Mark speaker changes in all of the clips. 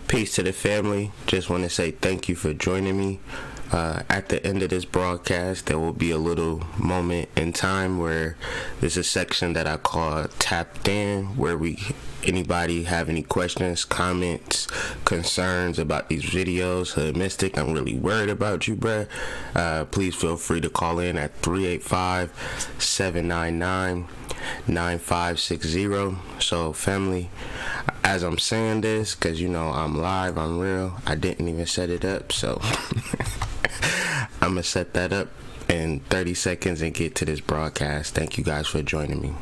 Speaker 1: Peace to the family. Just want to say thank you for joining me. At the end of this broadcast, there will be a little moment in time where there's a section that I call Tapped In, where anybody have any questions, comments, concerns about these videos. Hood Mystic, I'm really worried about you, bruh. Please feel free to call in at 385-799-9560. So, family, as I'm saying this, because I'm live, I'm real, I didn't even set it up, so I'm gonna set that up in 30 seconds and get to this broadcast. Thank you guys for joining me.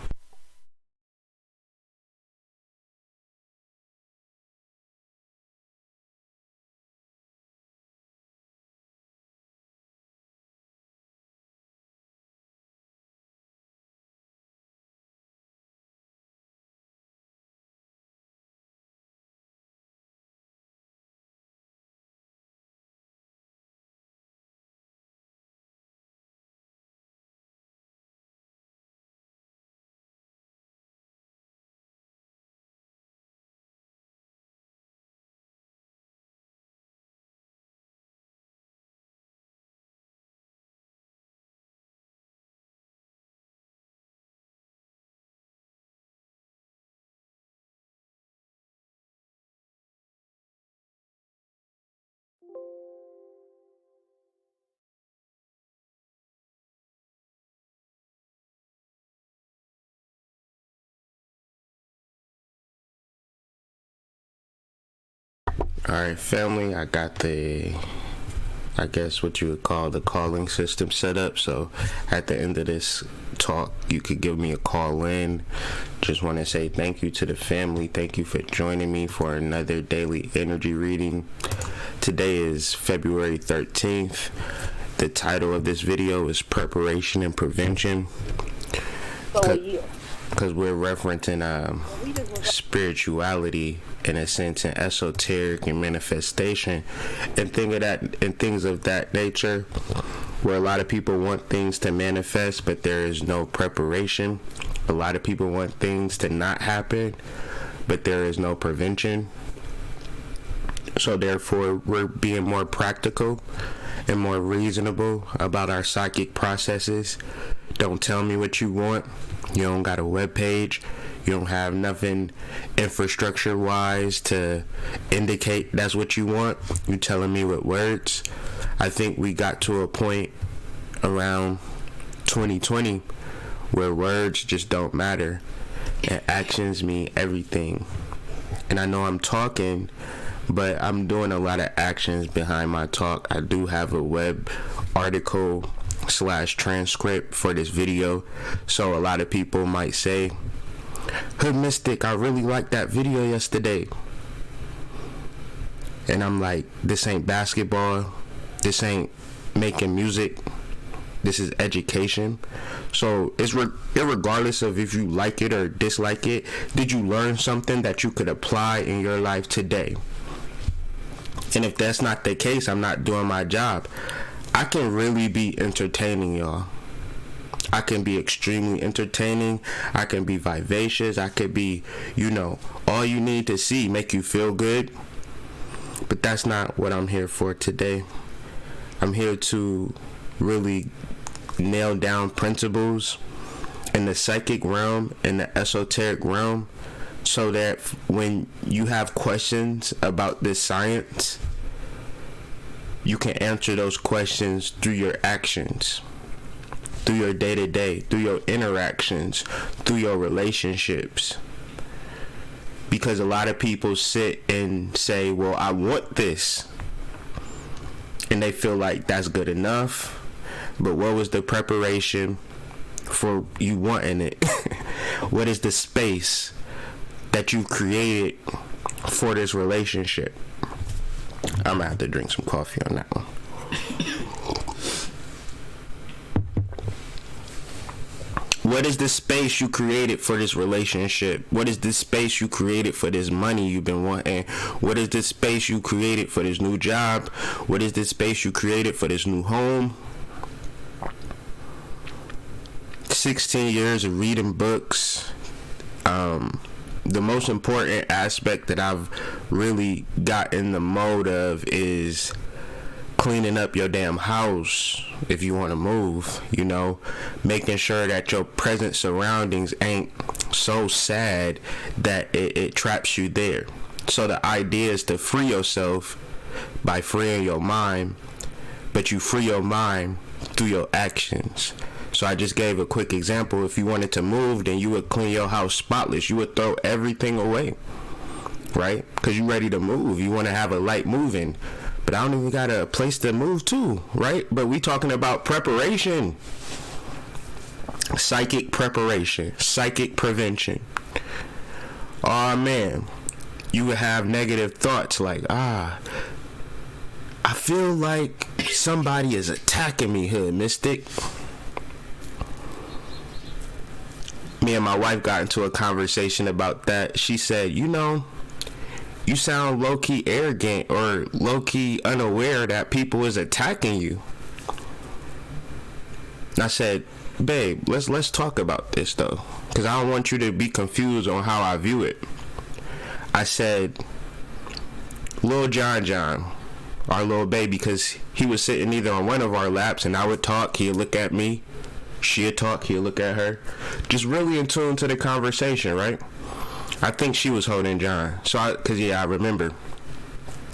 Speaker 1: Alright, family, I got I guess what you would call the calling system set up. So at the end of this talk, you could give me a call in. Just want to say thank you to the family. Thank you for joining me for another daily energy reading. Today is February 13th. The title of this video is Preparation and Prevention. Because we're referencing spirituality in a sense, and esoteric and manifestation and things of that nature, where a lot of people want things to manifest but there is no preparation. A lot of people want things to not happen but there is no prevention. So therefore, we're being more practical and more reasonable about our psychic processes. Don't tell me what you want. You don't got a web page. You don't have nothing infrastructure wise to indicate that's what you want. You telling me with words. I think we got to a point around 2020 where words just don't matter and actions mean everything. And I know I'm talking, but I'm doing a lot of actions behind my talk. I do have a web article / transcript for this video, so a lot of people might say, Hood Mystic, I really liked that video yesterday. And I'm like, this ain't basketball. This ain't making music. This is education. So it's regardless of if you like it or dislike it, did you learn something that you could apply in your life today? And if that's not the case, I'm not doing my job. I can really be entertaining, y'all. I can be extremely entertaining. I can be vivacious. I could be, all you need to see, make you feel good. But that's not what I'm here for today. I'm here to really nail down principles in the psychic realm, in the esoteric realm, so that when you have questions about this science, you can answer those questions through your actions, through your day-to-day, through your interactions, through your relationships. Because a lot of people sit and say, well, I want this. And they feel like that's good enough. But what was the preparation for you wanting it? What is the space that you created for this relationship? I'm gonna have to drink some coffee on that one. What is the space you created for this relationship? What is the space you created for this money you've been wanting? What is the space you created for this new job? What is the space you created for this new home? 16 years of reading books, the most important aspect that I've really got in the mode of is cleaning up your damn house if you want to move, you know, making sure that your present surroundings ain't so sad that it traps you there. So the idea is to free yourself by freeing your mind, but you free your mind through your actions. So I just gave a quick example. If you wanted to move, then you would clean your house spotless. You would throw everything away, right? Because you're ready to move. You want to have a light moving. But I don't even got a place to move to, right? But we talking about preparation. Psychic preparation. Psychic prevention. Oh, man. You would have negative thoughts like, I feel like somebody is attacking me, Hood Mystic. Me and my wife got into a conversation about that. She said, you know, you sound low-key arrogant or low-key unaware that people is attacking you. And I said, babe, let's talk about this though, because I don't want you to be confused on how I view it. I said, Lil John, our little baby, because he was sitting either on one of our laps and I would talk, he'd look at me, she'd talk, he'd look at her, just really in tune to the conversation, right? I think she was holding John. So I remember.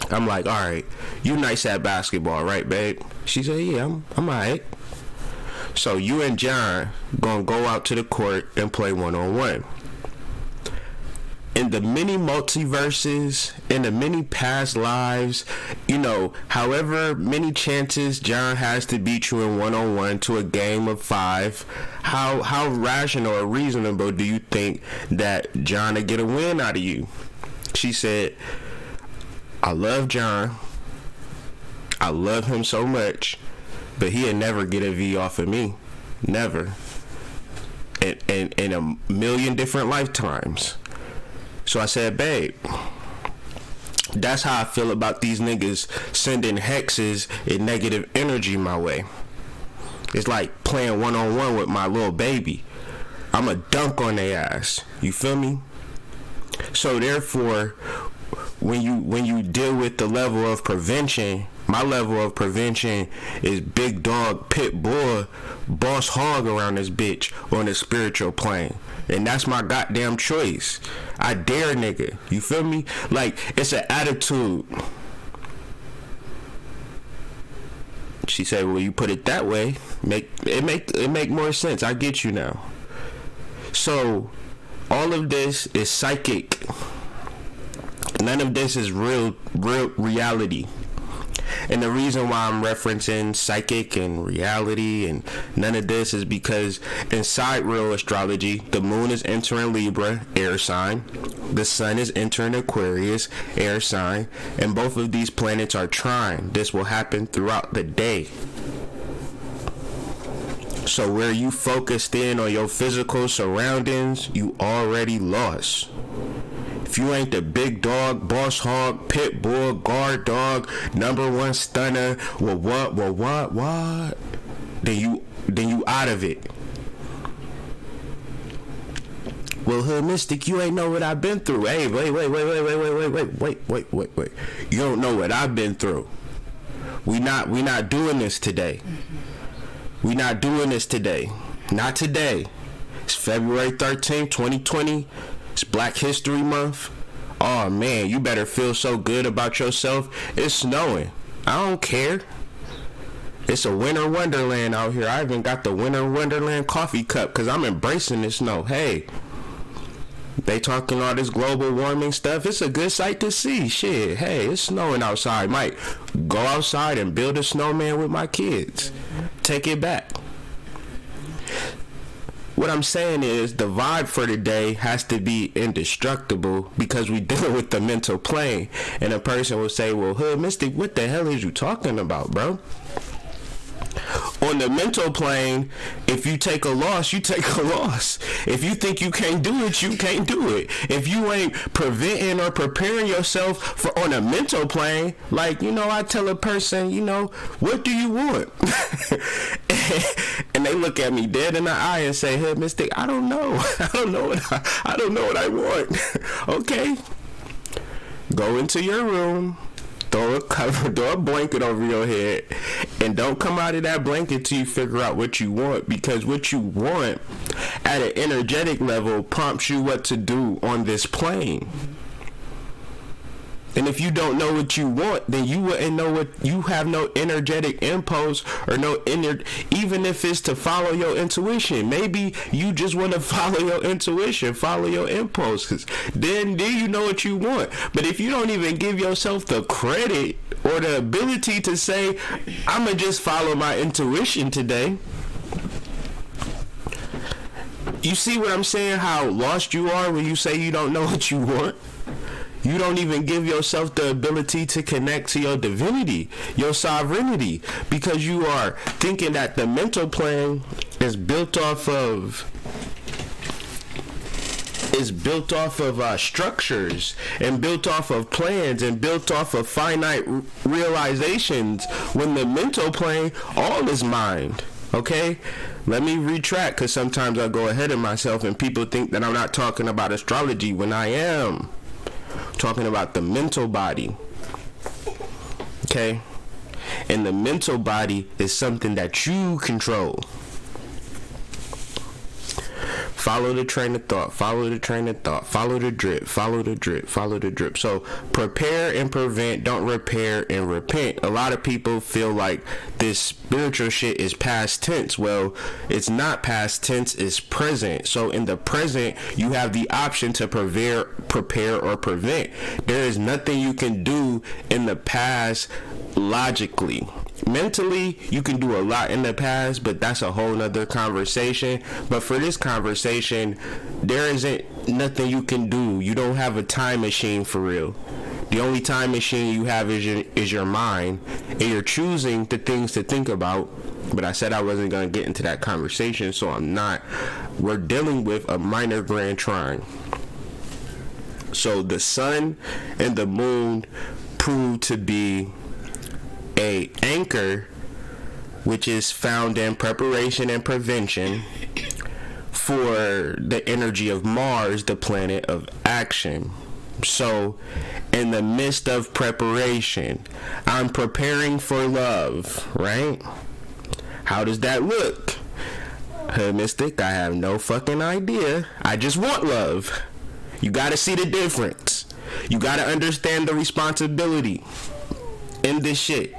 Speaker 1: I'm like, all right, you nice at basketball, right, babe? She said, yeah, I'm all right. So you and John gonna go out to the court and play one-on-one. In the many multiverses, in the many past lives, you know, however many chances John has to beat you in one-on-one to a game of 5, how rational or reasonable do you think that John will get a win out of you? She said, I love John. I love him so much, but he'll never get a V off of me. Never. In a million different lifetimes. So I said, babe, that's how I feel about these niggas sending hexes and negative energy my way. It's like playing one-on-one with my little baby. I'm a dunk on their ass. You feel me? So therefore, when you deal with the level of prevention, my level of prevention is big dog, pit bull, boss hog around this bitch on the spiritual plane. And that's my goddamn choice. I dare nigga. You feel me? Like, it's an attitude. She said, well, you put it that way, it make more sense. I get you now. So all of this is psychic. None of this is real reality. And the reason why I'm referencing psychic and reality and none of this is because in sidereal astrology, the moon is entering Libra, air sign. The sun is entering Aquarius, air sign. And both of these planets are trine. This will happen throughout the day. So where you focused in on your physical surroundings, you already lost. If you ain't the big dog, boss hog, pit bull, guard dog, number one stunner, what? Then you out of it. Well, Hood Mystic, you ain't know what I've been through. Hey, wait. You don't know what I've been through. We not doing this today. We not doing this today. Not today. It's February 13th, 2020. It's Black History Month. Oh man, you better feel so good about yourself. It's snowing. I don't care. It's a winter wonderland out here. I even got the winter wonderland coffee cup because I'm embracing the snow. Hey, they talking all this global warming stuff. It's a good sight to see. Shit, hey, it's snowing outside. Might go outside and build a snowman with my kids. Take it back. What I'm saying is the vibe for today has to be indestructible because we deal with the mental plane. And a person will say, well, Hood Mystic, what the hell is you talking about, bro? On the mental plane, if you take a loss, you take a loss. If you think you can't do it, you can't do it. If you ain't preventing or preparing yourself for on a mental plane, like, I tell a person, what do you want? And they look at me dead in the eye and say, hey, Mystic, I don't know. I don't know what I want. Okay. Go into your room. Throw a blanket over your head, and don't come out of that blanket till you figure out what you want, because what you want at an energetic level prompts you what to do on this plane. And if you don't know what you want, then you wouldn't know what, you have no energetic impulse or even if it's to follow your intuition. Maybe you just want to follow your intuition, follow your impulse, because then you know what you want. But if you don't even give yourself the credit or the ability to say, I'm going to just follow my intuition today. You see what I'm saying? How lost you are when you say you don't know what you want? You don't even give yourself the ability to connect to your divinity, your sovereignty, because you are thinking that the mental plane is built off of structures and built off of plans and built off of finite realizations, when the mental plane, all is mind. Okay, let me retract, because sometimes I go ahead of myself and people think that I'm not talking about astrology when I am talking about the mental body. Okay, and the mental body is something that you control. Follow the train of thought, follow the train of thought, follow the drip, follow the drip, follow the drip. So prepare and prevent, don't repair and repent. A lot of people feel like this spiritual shit is past tense. Well, it's not past tense, it's present. So in the present, you have the option to prepare or prevent. There is nothing you can do in the past logically. Mentally, you can do a lot in the past, but that's a whole nother conversation. But for this conversation, there isn't nothing you can do. You don't have a time machine for real. The only time machine you have is your mind, and you're choosing the things to think about. But I said I wasn't going to get into that conversation, so I'm not. We're dealing with a minor grand trine. So the sun and the moon prove to be a anchor, which is found in preparation and prevention, for the energy of Mars, the planet of action. So in the midst of preparation, I'm preparing for love, right? How does that look? Mystic, I have no fucking idea. I just want love. You gotta see the difference. You gotta understand the responsibility in this shit.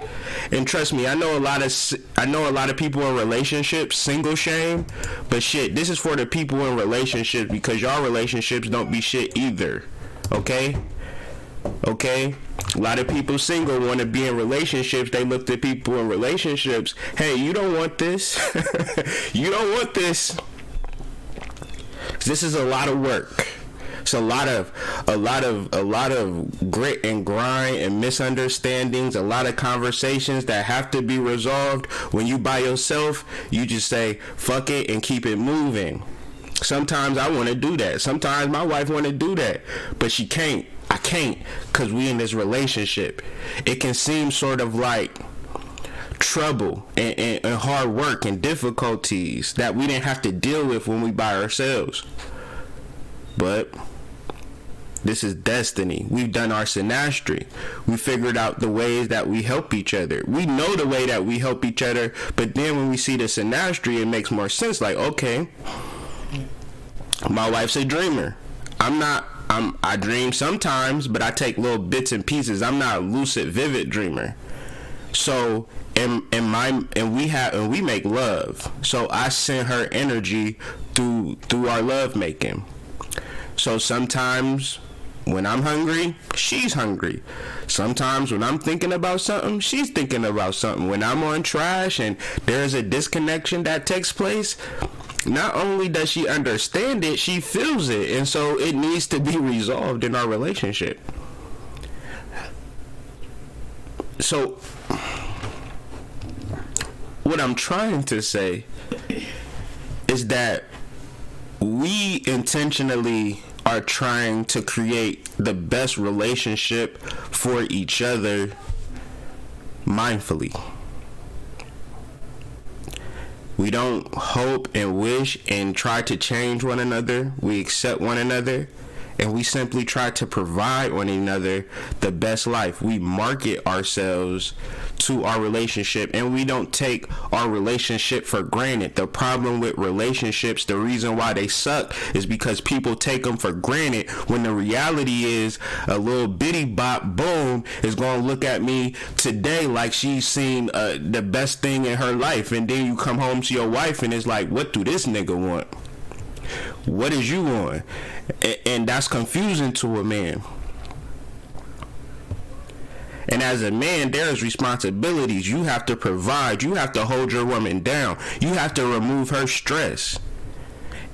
Speaker 1: And trust me, I know a lot of people in relationships single shame, but shit, this is for the people in relationships, because y'all relationships don't be shit either. Okay, a lot of people single want to be in relationships. They look at people in relationships, hey, you don't want this. You don't want this. This is a lot of work. It's a lot of grit and grind and misunderstandings, a lot of conversations that have to be resolved. When you by yourself, you just say fuck it and keep it moving. Sometimes I want to do that. Sometimes my wife want to do that, but she can't. I can't, because we in this relationship. It can seem sort of like trouble and hard work and difficulties that we didn't have to deal with when we by ourselves. But this is destiny. We've done our synastry. We figured out the ways that we help each other. We know the way that we help each other, but then when we see the synastry, it makes more sense. Like, okay, my wife's a dreamer. I dream sometimes, but I take little bits and pieces. I'm not a lucid, vivid dreamer. So, and we make love. So I send her energy through our love making. So sometimes when I'm hungry, she's hungry. Sometimes when I'm thinking about something, she's thinking about something. When I'm on trash and there's a disconnection that takes place, not only does she understand it, she feels it. And so it needs to be resolved in our relationship. So what I'm trying to say is that we intentionally are trying to create the best relationship for each other mindfully. We don't hope and wish and try to change one another. We accept one another, and we simply try to provide one another the best life. We market ourselves to our relationship, and we don't take our relationship for granted. The problem with relationships, the reason why they suck, is because people take them for granted, when the reality is a little bitty bop boom is going to look at me today like she's seen the best thing in her life, and then you come home to your wife and it's like, what do this nigga want? What is you on? And that's confusing to a man. And as a man, there's responsibilities. You have to provide. You have to hold your woman down. You have to remove her stress.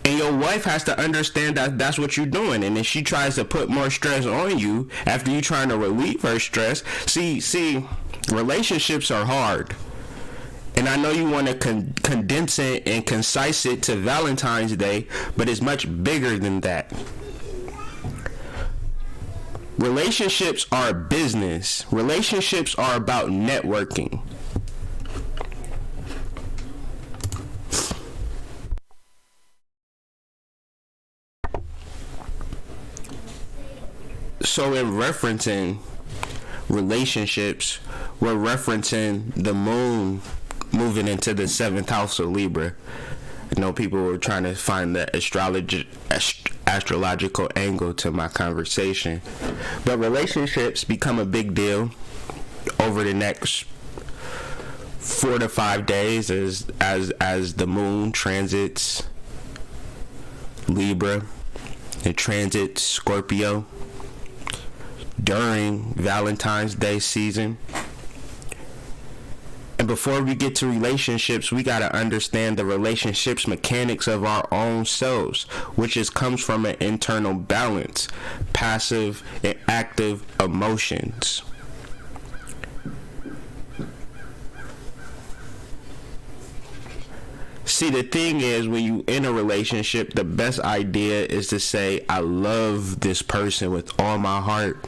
Speaker 1: And your wife has to understand that that's what you're doing. And if she tries to put more stress on you after you trying to relieve her stress, see, relationships are hard. And I know you want to condense it and concise it to Valentine's Day, but it's much bigger than that. Relationships are business. Relationships are about networking. So in referencing relationships, we're referencing the moon moving into the 7th house of Libra. I know people were trying to find the astrological angle to my conversation, but relationships become a big deal over the next 4 to 5 days as the moon transits Libra and transits Scorpio during Valentine's Day season. And before we get to relationships, we got to understand the relationships mechanics of our own selves, which comes from an internal balance, passive and active emotions. See, the thing is, when you in a relationship, the best idea is to say, I love this person with all my heart,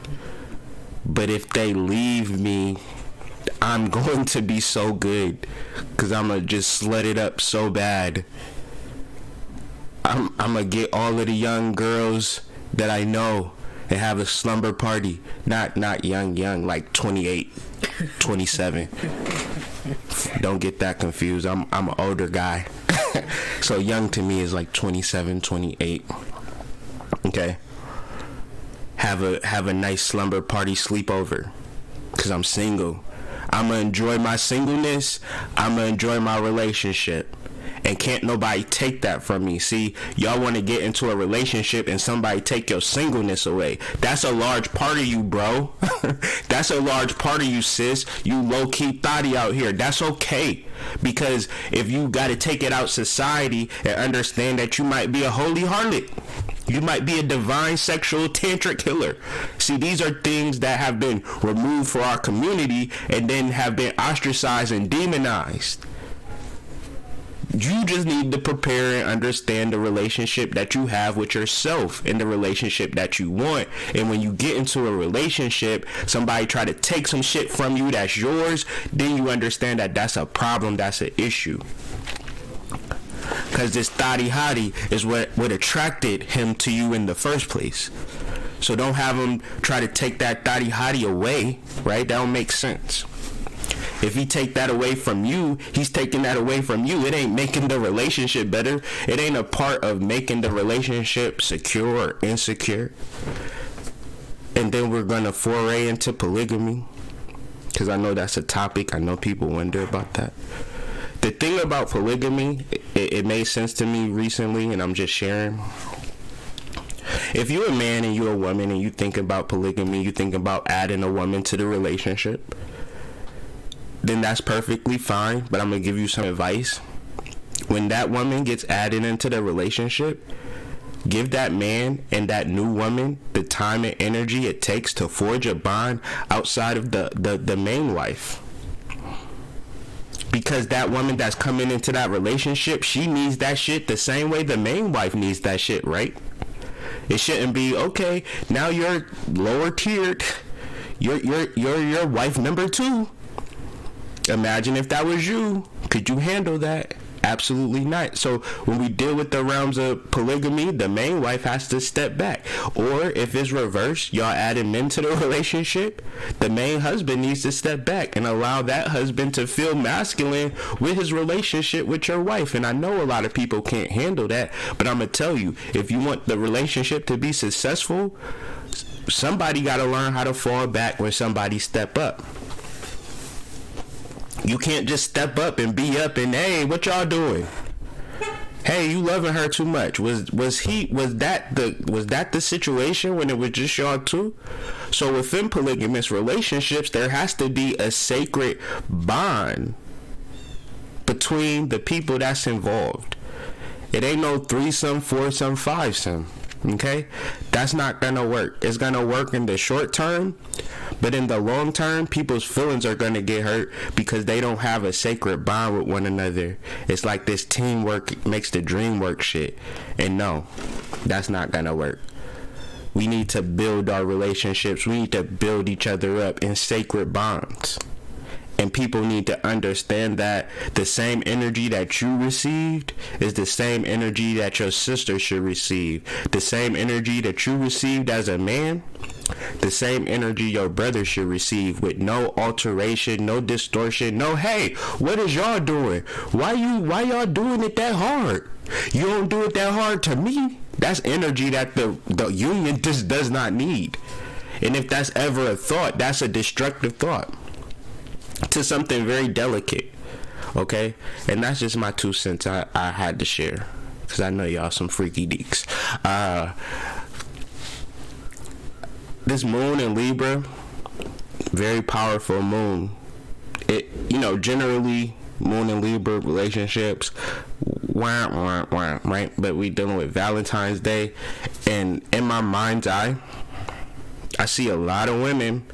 Speaker 1: but if they leave me, I'm going to be so good, because I'm going to just slut it up so bad. I'm going to get all of the young girls that I know and have a slumber party. Not young, like 28, 27. Don't get that confused. I'm an older guy. So young to me is like 27, 28. Okay. Have a nice slumber party sleepover, because I'm single. I'm going to enjoy my singleness. I'm going to enjoy my relationship. And can't nobody take that from me. See, y'all want to get into a relationship and somebody take your singleness away. That's a large part of you, bro. That's a large part of you, sis. You low-key thotty out here. That's okay. Because if you got to take it out society and understand that you might be a holy harlot. You might be a divine sexual tantric killer. See, these are things that have been removed for our community and then have been ostracized and demonized. You just need to prepare and understand the relationship that you have with yourself and the relationship that you want. And when you get into a relationship, somebody try to take some shit from you that's yours, then you understand that that's a problem, that's an issue. Because this thotty hottie is what attracted him to you in the first place. So don't have him try to take that thotty hottie away, right? That don't make sense. If he take that away from you, he's taking that away from you. It ain't making the relationship better. It ain't a part of making the relationship secure or insecure. And then we're going to foray into polygamy, because I know that's a topic. I know people wonder about that. The thing about polygamy, it made sense to me recently, and I'm just sharing. If you're a man and you're a woman and you think about polygamy, you think about adding a woman to the relationship, then that's perfectly fine. But I'm going to give you some advice. When that woman gets added into the relationship, give that man and that new woman the time and energy it takes to forge a bond outside of the main wife. Because that woman that's coming into that relationship, she needs that shit the same way the main wife needs that shit, right? It shouldn't be, okay, now you're lower tiered. You're wife number 2. Imagine if that was you. Could you handle that? Absolutely not. So when we deal with the realms of polygamy, the main wife has to step back. Or if it's reversed, y'all adding men to the relationship, the main husband needs to step back and allow that husband to feel masculine with his relationship with your wife. And I know a lot of people can't handle that, but I'm gonna tell you, if you want the relationship to be successful, somebody got to learn how to fall back when somebody step up. You can't just step up and be up and, hey, what y'all doing? Hey, you loving her too much. Was that the situation when it was just y'all two? So within polygamous relationships, there has to be a sacred bond between the people that's involved. It ain't no threesome, foursome, fivesome. Okay, that's not gonna work. It's gonna work in the short term, but in the long term, people's feelings are gonna get hurt because they don't have a sacred bond with one another. It's like this teamwork makes the dream work shit, and no, that's not gonna work. We need to build our relationships. We need to build each other up in sacred bonds. And people need to understand that the same energy that you received is the same energy that your sister should receive. The same energy that you received as a man, the same energy your brother should receive, with no alteration, no distortion, no, hey, what is y'all doing? Why y'all doing it that hard? You don't do it that hard to me. That's energy that the union just does not need. And if that's ever a thought, that's a destructive thought to something very delicate. Okay, and that's just my 2 cents I had to share, because I know y'all some freaky deeks. This moon in Libra, very powerful moon. It, generally moon in Libra relationships, right? But we dealing with Valentine's Day, and in my mind's eye, I see a lot of women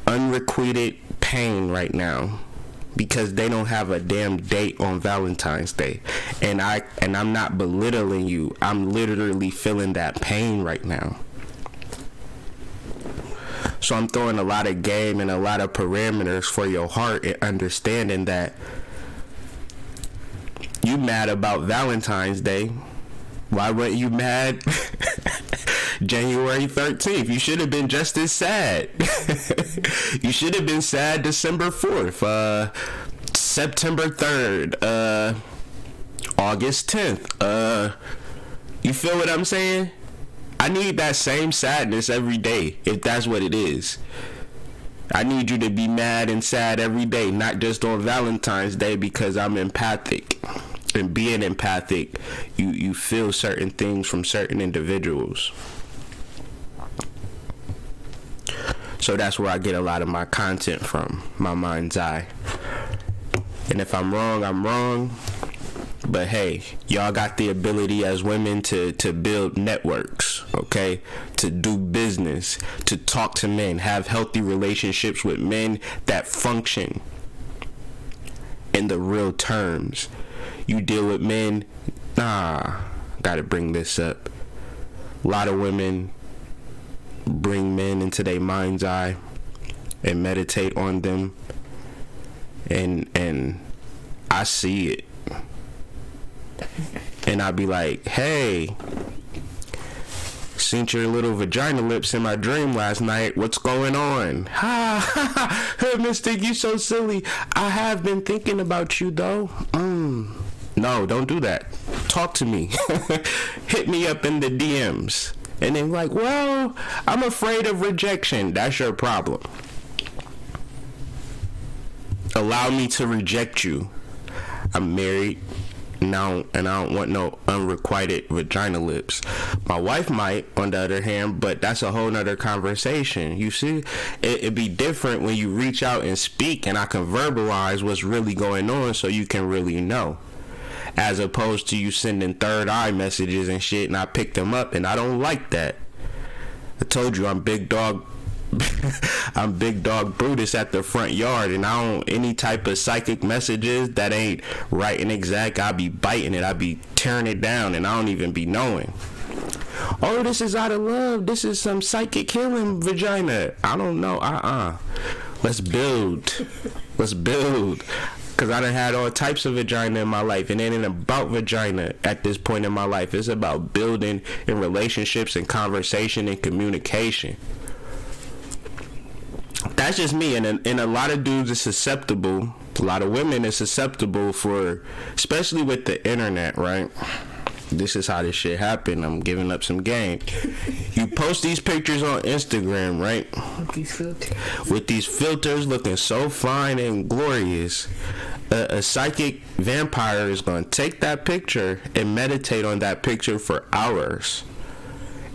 Speaker 1: unrequited pain right now because they don't have a damn date on Valentine's Day. And I'm not belittling you. I'm literally feeling that pain right now. So I'm throwing a lot of game and a lot of parameters for your heart, and understanding that you mad about Valentine's Day. Why weren't you mad January 13th? You should have been just as sad. You should have been sad December 4th, September 3rd, August 10th. You feel what I'm saying? I need that same sadness every day, if that's what it is. I need you to be mad and sad every day, not just on Valentine's Day, because I'm empathic. And being empathic, you feel certain things from certain individuals. So that's where I get a lot of my content from, my mind's eye. And if I'm wrong, I'm wrong. But hey, y'all got the ability as women to build networks, okay? To do business, to talk to men, have healthy relationships with men that function in the real terms. You deal with men, gotta bring this up. A lot of women bring men into their mind's eye and meditate on them, and I see it. And I'll be like, hey, seen your little vagina lips in my dream last night. What's going on? Ha, Mystic, you so silly. I have been thinking about you, though. No, don't do that. Talk to me. Hit me up in the DMs. And then like, well, I'm afraid of rejection. That's your problem. Allow me to reject you. I'm married now, and I don't want no unrequited vagina lips. My wife might, on the other hand, but that's a whole nother conversation. You see, it'd be different when you reach out and speak, and I can verbalize what's really going on so you can really know. As opposed to you sending third eye messages and shit, and I pick them up, and I don't like that. I told you I'm big dog I'm big dog Brutus at the front yard, and I don't any type of psychic messages that ain't right and exact. I be biting it. I be tearing it down, and I don't even be knowing. Oh, this is out of love. This is some psychic healing vagina. I don't know. Let's build. Let's build. Because I done had all types of vagina in my life. And it ain't about vagina at this point in my life. It's about building in relationships and conversation and communication. That's just me. And a lot of dudes is susceptible. A lot of women is susceptible for, especially with the internet, right? This is how this shit happened. I'm giving up some game. You post these pictures on Instagram, right? With these filters looking so fine and glorious. A psychic vampire is going to take that picture and meditate on that picture for hours.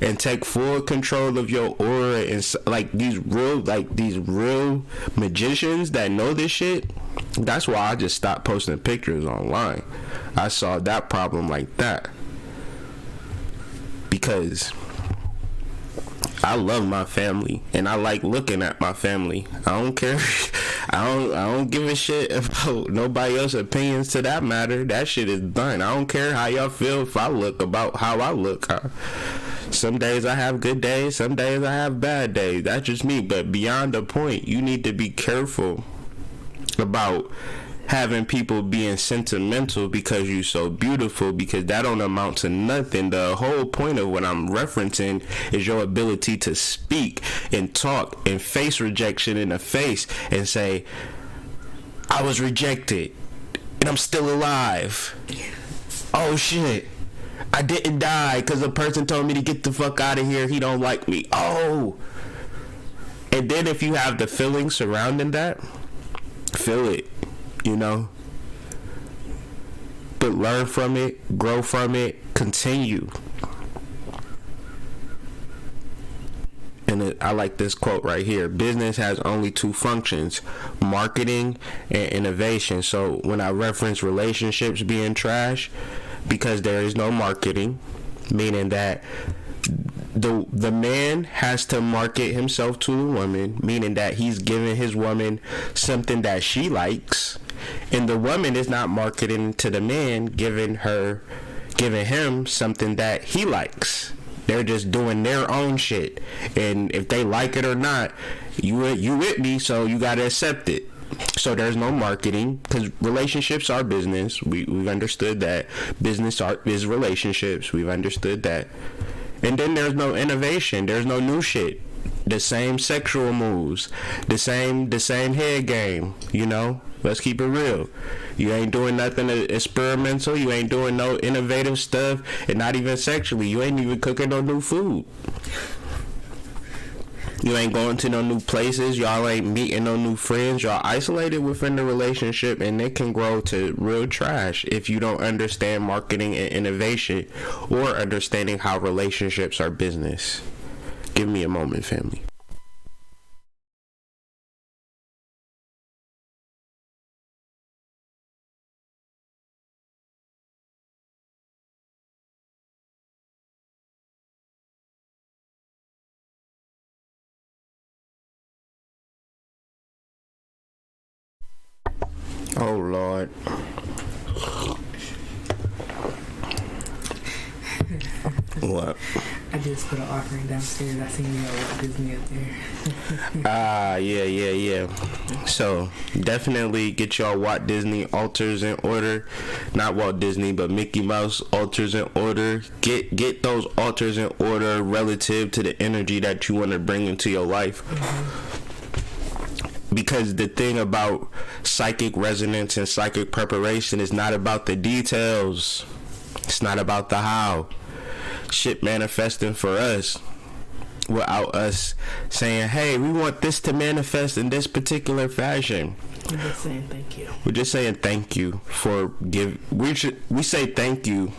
Speaker 1: And take full control of your aura. And like these real magicians that know this shit. That's why I just stopped posting pictures online. I saw that problem like that. Because I love my family and I like looking at my family. I don't care. I don't give a shit about nobody else's opinions to that matter. That shit is done. I don't care how y'all feel if I look about how I look. Some days I have good days, some days I have bad days. That's just me. But beyond the point, you need to be careful about having people being sentimental because you're so beautiful, because that don't amount to nothing. The whole point of what I'm referencing is your ability to speak and talk and face rejection in the face and say, I was rejected and I'm still alive. Oh shit, I didn't die because the person told me to get the fuck out of here. He don't like me. Oh. And then if you have the feeling surrounding that, feel it. You know, but learn from it, grow from it, continue. And I like this quote right here. Business has only two functions, marketing and innovation. So when I reference relationships being trash, because there is no marketing, meaning that the man has to market himself to the woman, meaning that he's giving his woman something that she likes. And the woman is not marketing to the man, giving him something that he likes. They're just doing their own shit. And if they like it or not, you with me, so you gotta accept it. So there's no marketing, because relationships are business. We've understood that. Business is relationships. We've understood that. And then there's no innovation. There's no new shit. The same sexual moves, the same head game, you know. Let's keep it real. You ain't doing nothing experimental. You ain't doing no innovative stuff, and not even sexually. You ain't even cooking no new food. You ain't going to no new places. Y'all ain't meeting no new friends. Y'all isolated within the relationship, and it can grow to real trash if you don't understand marketing and innovation or understanding how relationships are business. Give me a moment, family. Oh Lord. What?
Speaker 2: I just put an offering downstairs. I seen you at Disney up there.
Speaker 1: Yeah. So definitely get y'all Walt Disney altars in order. Not Walt Disney, but Mickey Mouse altars in order. Get those altars in order relative to the energy that you want to bring into your life. Mm-hmm. Because the thing about psychic resonance and psychic preparation is not about the details. It's not about the how. Shit manifesting for us without us saying, hey, we want this to manifest in this particular fashion.
Speaker 2: We're just saying thank you.
Speaker 1: We're just saying thank you for we say thank you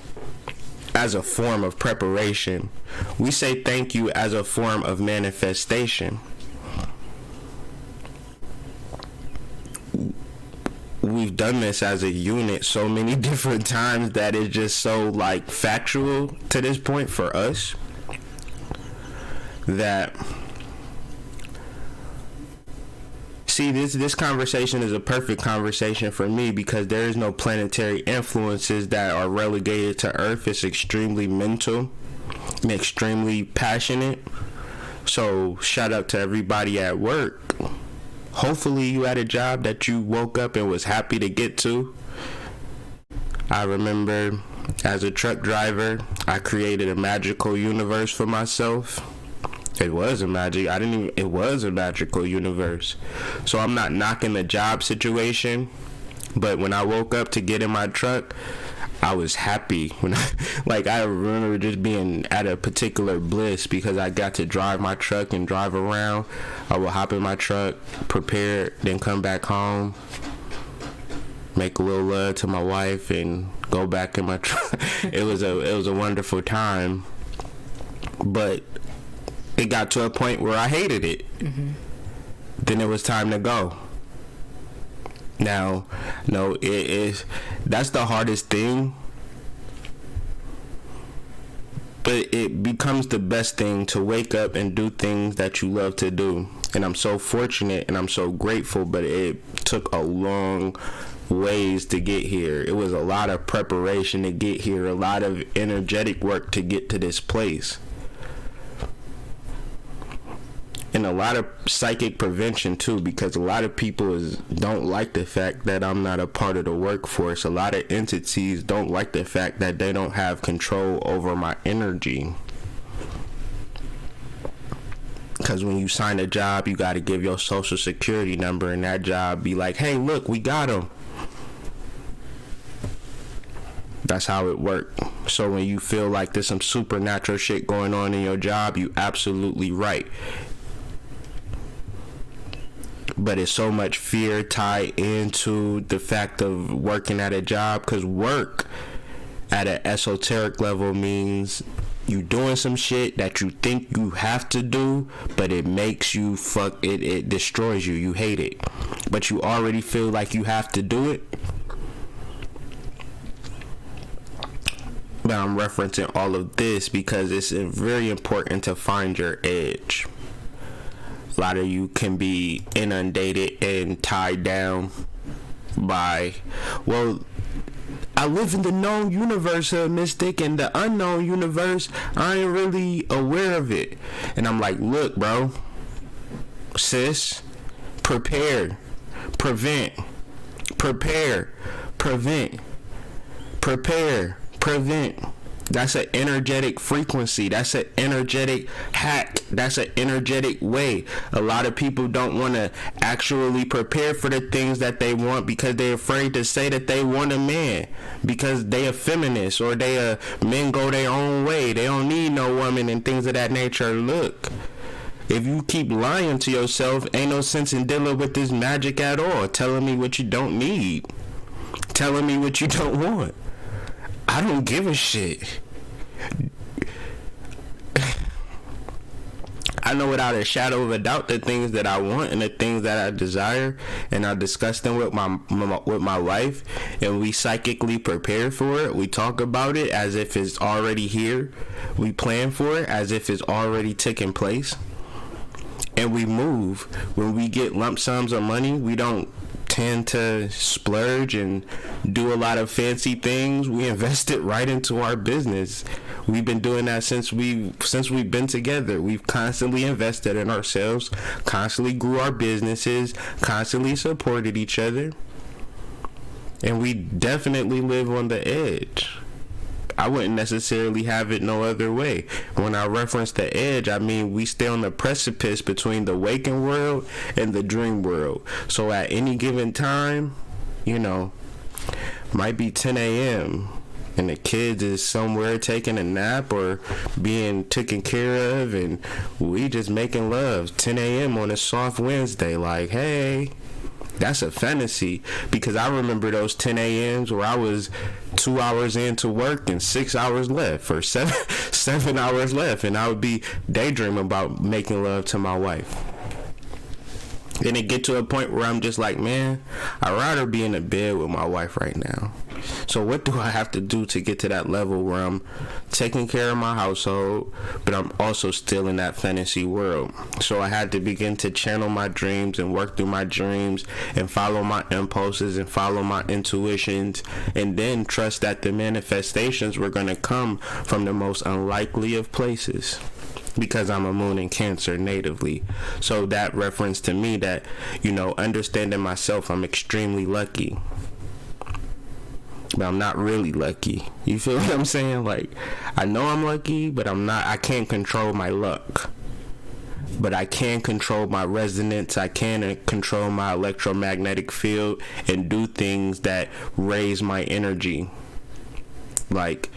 Speaker 1: as a form of preparation. We say thank you as a form of manifestation. We've done this as a unit so many different times that it's just so like factual to this point for us that See, this conversation is a perfect conversation for me because there is no planetary influences that are relegated to Earth. It's extremely mental and extremely passionate. So shout out to everybody at work. Hopefully you had a job that you woke up and was happy to get to. I remember as a truck driver, I created a magical universe for myself. It was a magical universe. So I'm not knocking the job situation, but when I woke up to get in my truck, I was happy. I remember just being at a particular bliss because I got to drive my truck and drive around. I would hop in my truck, prepare, then come back home, make a little love to my wife, and go back in my truck. It was a wonderful time, but it got to a point where I hated it. Mm-hmm. Then it was time to go. Now, no, that's the hardest thing, but it becomes the best thing to wake up and do things that you love to do. And I'm so fortunate and I'm so grateful, but it took a long ways to get here. It was a lot of preparation to get here, a lot of energetic work to get to this place. And a lot of psychic prevention too, because a lot of people don't like the fact that I'm not a part of the workforce. A lot of entities don't like the fact that they don't have control over my energy. Because when you sign a job, you got to give your social security number, and that job be like, hey, look, we got him. That's how it worked. So when you feel like there's some supernatural shit going on in your job, you absolutely right. But it's so much fear tied into the fact of working at a job, because work at an esoteric level means you doing some shit that you think you have to do, but it makes you it destroys you. You hate it, but you already feel like you have to do it. But I'm referencing all of this because it's very important to find your edge. A lot of you can be inundated and tied down by, well, I live in the known universe of Mystic, and the unknown universe, I ain't really aware of it. And I'm like, look, bro, sis, prepare, prevent, prepare, prevent, prepare, prevent. That's an energetic frequency. That's an energetic hack. That's an energetic way. A lot of people don't want to actually prepare for the things that they want because they're afraid to say that they want a man, because they are feminists or men go their own way. They don't need no woman and things of that nature. Look, if you keep lying to yourself, ain't no sense in dealing with this magic at all. Telling me what you don't need. Telling me what you don't want. I don't give a shit. I know without a shadow of a doubt the things that I want and the things that I desire, and I discuss them with my wife, and we psychically prepare for it. We talk about it as if it's already here. We plan for it as if it's already taking place. And we move. When we get lump sums of money, we don't tend to splurge and do a lot of fancy things. We invest it right into our business. We've been doing that since we've been together. We've constantly invested in ourselves, constantly grew our businesses, constantly supported each other, and we definitely live on the edge. I wouldn't necessarily have it no other way. When I reference the edge, I mean we stay on the precipice between the waking world and the dream world. So at any given time, might be 10 a.m. and the kids is somewhere taking a nap or being taken care of, and we just making love 10 a.m. on a soft Wednesday. Like, hey, that's a fantasy, because I remember those 10 a.m.s where I was 2 hours into work and 6 hours left, or seven hours left, and I would be daydreaming about making love to my wife. Then it get to a point where I'm just like, man, I'd rather be in the bed with my wife right now. So what do I have to do to get to that level where I'm taking care of my household, but I'm also still in that fantasy world? So I had to begin to channel my dreams and work through my dreams and follow my impulses and follow my intuitions, and then trust that the manifestations were going to come from the most unlikely of places, because I'm a moon in Cancer natively. So that reference to me that, understanding myself, I'm extremely lucky. But I'm not really lucky. You feel what I'm saying? Like, I know I'm lucky, but I can't control my luck. But I can control my resonance. I can control my electromagnetic field and do things that raise my energy. Like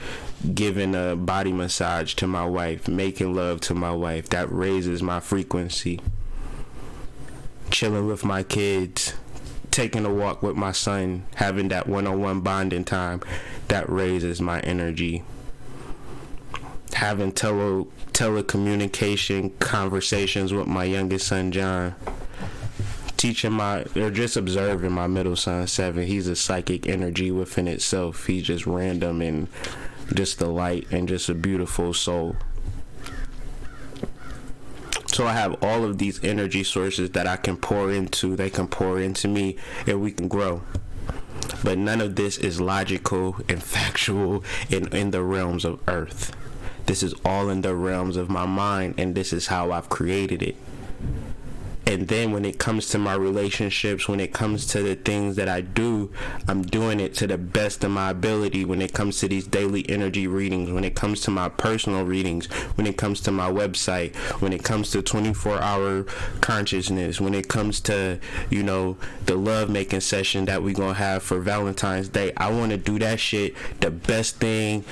Speaker 1: giving a body massage to my wife, making love to my wife, that raises my frequency. Chilling with my kids, taking a walk with my son, having that one-on-one bonding time, that raises my energy. Having telecommunication conversations with my youngest son John, just observing my middle son 7. He's a psychic energy within itself. He's just random and just a light and just a beautiful soul. So I have all of these energy sources that I can pour into. They can pour into me and we can grow. But none of this is logical and factual in the realms of earth. This is all in the realms of my mind, and this is how I've created it. And then when it comes to my relationships, when it comes to the things that I do, I'm doing it to the best of my ability. When it comes to these daily energy readings, when it comes to my personal readings, when it comes to my website, when it comes to 24-hour consciousness, when it comes to, the love-making session that we're going to have for Valentine's Day, I want to do that shit the best thing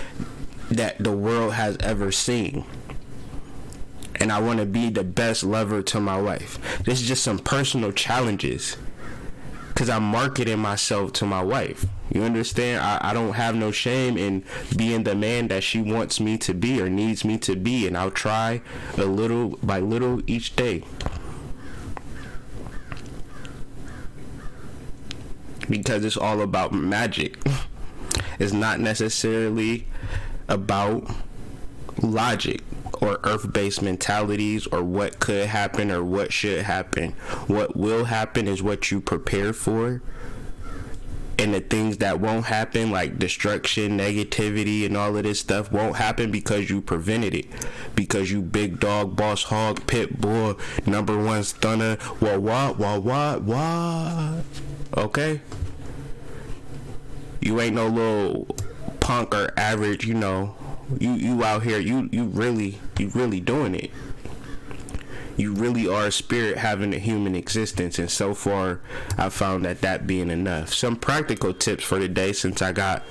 Speaker 1: that the world has ever seen. And I want to be the best lover to my wife. This is just some personal challenges, because I'm marketing myself to my wife. You understand? I don't have no shame in being the man that she wants me to be or needs me to be, and I'll try a little by little each day. Because it's all about magic. It's not necessarily about logic or earth-based mentalities or what could happen or what should happen. What will happen is what you prepare for, and the things that won't happen, like destruction, negativity, and all of this stuff, won't happen because you prevented it, because you big dog, boss hog, pit bull, number one stunner, what, okay? You ain't no little punk or average, you out here, you really doing it. You really are a spirit having a human existence, and so far I found that being enough. Some practical tips for today, since I got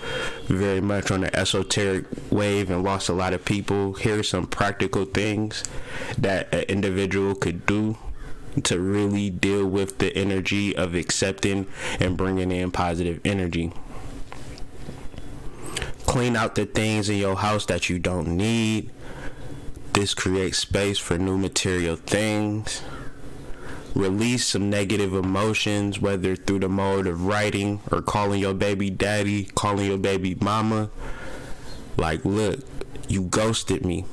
Speaker 1: very much on the esoteric wave and lost a lot of people. Here's some practical things that an individual could do to really deal with the energy of accepting and bringing in positive energy. Clean out the things in your house that you don't need. This creates space for new material things. Release some negative emotions, whether through the mode of writing or calling your baby daddy, calling your baby mama. Like, look, you ghosted me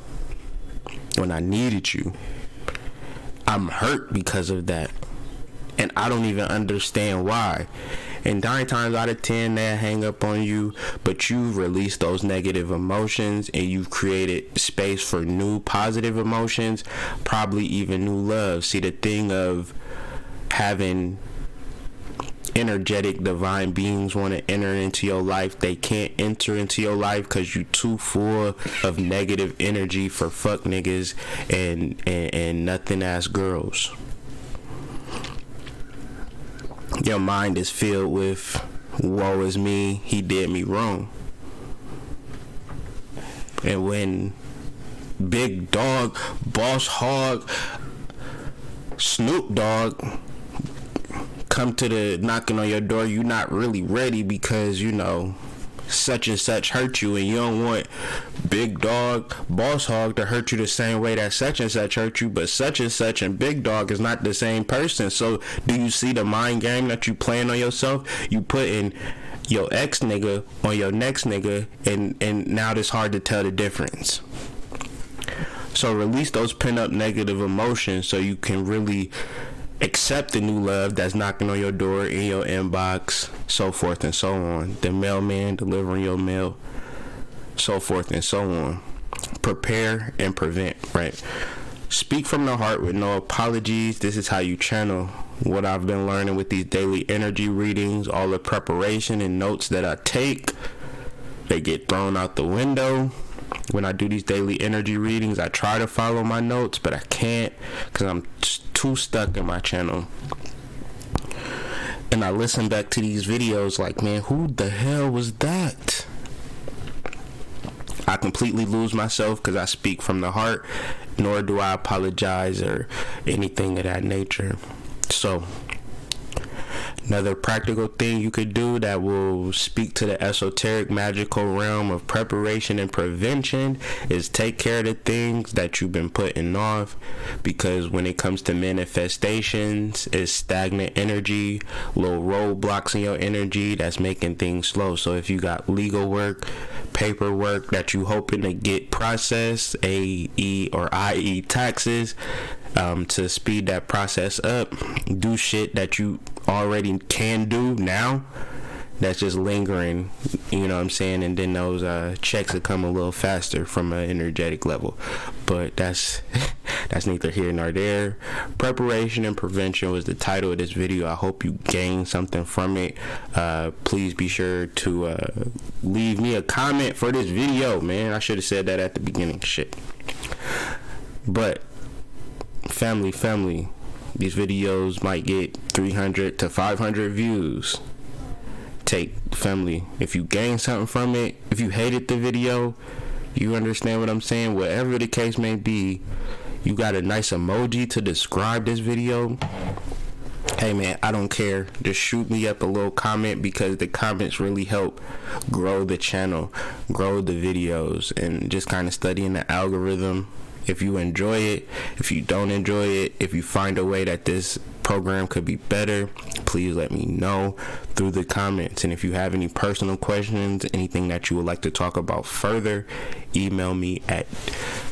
Speaker 1: when I needed you. I'm hurt because of that, and I don't even understand why. And 9 times out of 10 they'll hang up on you, but you've released those negative emotions and you've created space for new positive emotions, probably even new love. See, the thing of having energetic divine beings want to enter into your life, they can't enter into your life because you too full of negative energy for fuck niggas and nothing ass girls. Your mind is filled with woe is me, he did me wrong. And when big dog, boss hog, Snoop Dogg come to the knocking on your door, you're not really ready because such and such hurt you, and you don't want big dog, boss hog to hurt you the same way that such and such hurt you. But such and such and big dog is not the same person. So do you see the mind game that you playing on yourself? You putting your ex nigga on your next nigga, and now it's hard to tell the difference. So release those pent-up negative emotions so you can really accept the new love that's knocking on your door, in your inbox, so forth and so on. The mailman delivering your mail, so forth and so on. Prepare and prevent, right? Speak from the heart with no apologies. This is how you channel what I've been learning with these daily energy readings. All the preparation and notes that I take, they get thrown out the window. When I do these daily energy readings, I try to follow my notes, but I can't because I'm too stuck in my channel. And I listen back to these videos like, man, who the hell was that? I completely lose myself because I speak from the heart, nor do I apologize or anything of that nature. So, another practical thing you could do that will speak to the esoteric magical realm of preparation and prevention is take care of the things that you've been putting off, because when it comes to manifestations, it's stagnant energy, little roadblocks in your energy that's making things slow. So if you got legal work, paperwork that you hoping to get processed, AE or IE taxes, to speed that process up, do shit that you already can do now that's just lingering, you know what I'm saying, and then those checks will come a little faster from an energetic level. But that's neither here nor there. Preparation and prevention was the title of this video. I hope you gained something from it. Please be sure to leave me a comment for this video, man. I should have said that at the beginning. Shit. But family, these videos might get 300 to 500 views. Take family, if you gain something from it, if you hated the video, you understand what I'm saying, whatever the case may be, you got a nice emoji to describe this video, hey man, I don't care, just shoot me up a little comment, because the comments really help grow the channel, grow the videos, and just kind of studying the algorithm. If you enjoy it, if you don't enjoy it, if you find a way that this program could be better, please let me know through the comments. And if you have any personal questions, anything that you would like to talk about further, email me at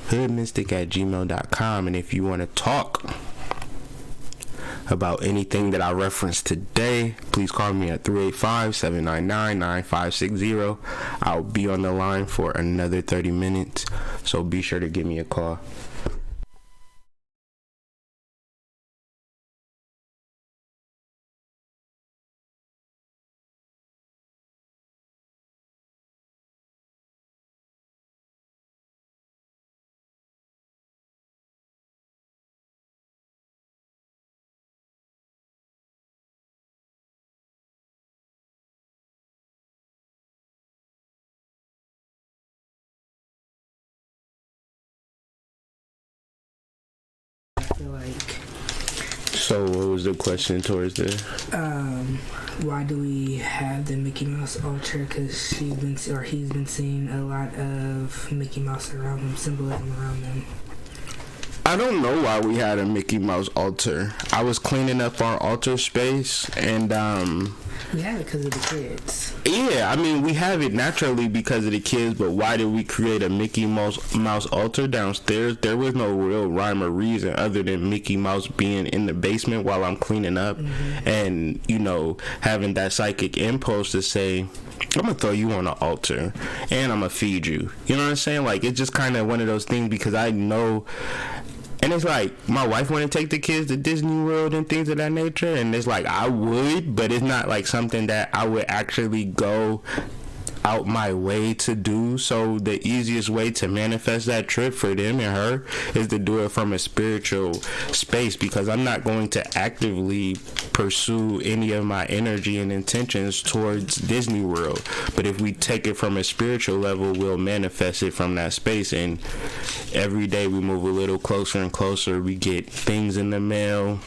Speaker 1: hoodmystic@gmail.com. And if you want to talk about anything that I referenced today, please call me at 385-799-9560. I'll be on the line for another 30 minutes, so be sure to give me a call. So what was the question towards the
Speaker 2: why do we have the Mickey Mouse altar? Because he's been seeing a lot of Mickey Mouse around him, symbolism around them.
Speaker 1: I don't know why we had a Mickey Mouse altar. I was cleaning up our altar space, and
Speaker 2: we have it because of the kids.
Speaker 1: Yeah, I mean, we have it naturally because of the kids, but why did we create a Mickey Mouse altar downstairs? There was no real rhyme or reason other than Mickey Mouse being in the basement while I'm cleaning up, and, you know, having that psychic impulse to say, I'm gonna throw you on an altar and I'm gonna feed you. You know what I'm saying? Like, it's just kind of one of those things, because I know. And it's like, my wife want to take the kids to Disney World and things of that nature, and it's like, I would, but it's not like something that I would actually go out my way to do. So the easiest way to manifest that trip for them and her is to do it from a spiritual space, because I'm not going to actively pursue any of my energy and intentions towards Disney World. But if we take it from a spiritual level, we'll manifest it from that space, and every day we move a little closer and closer. We get things in the mail.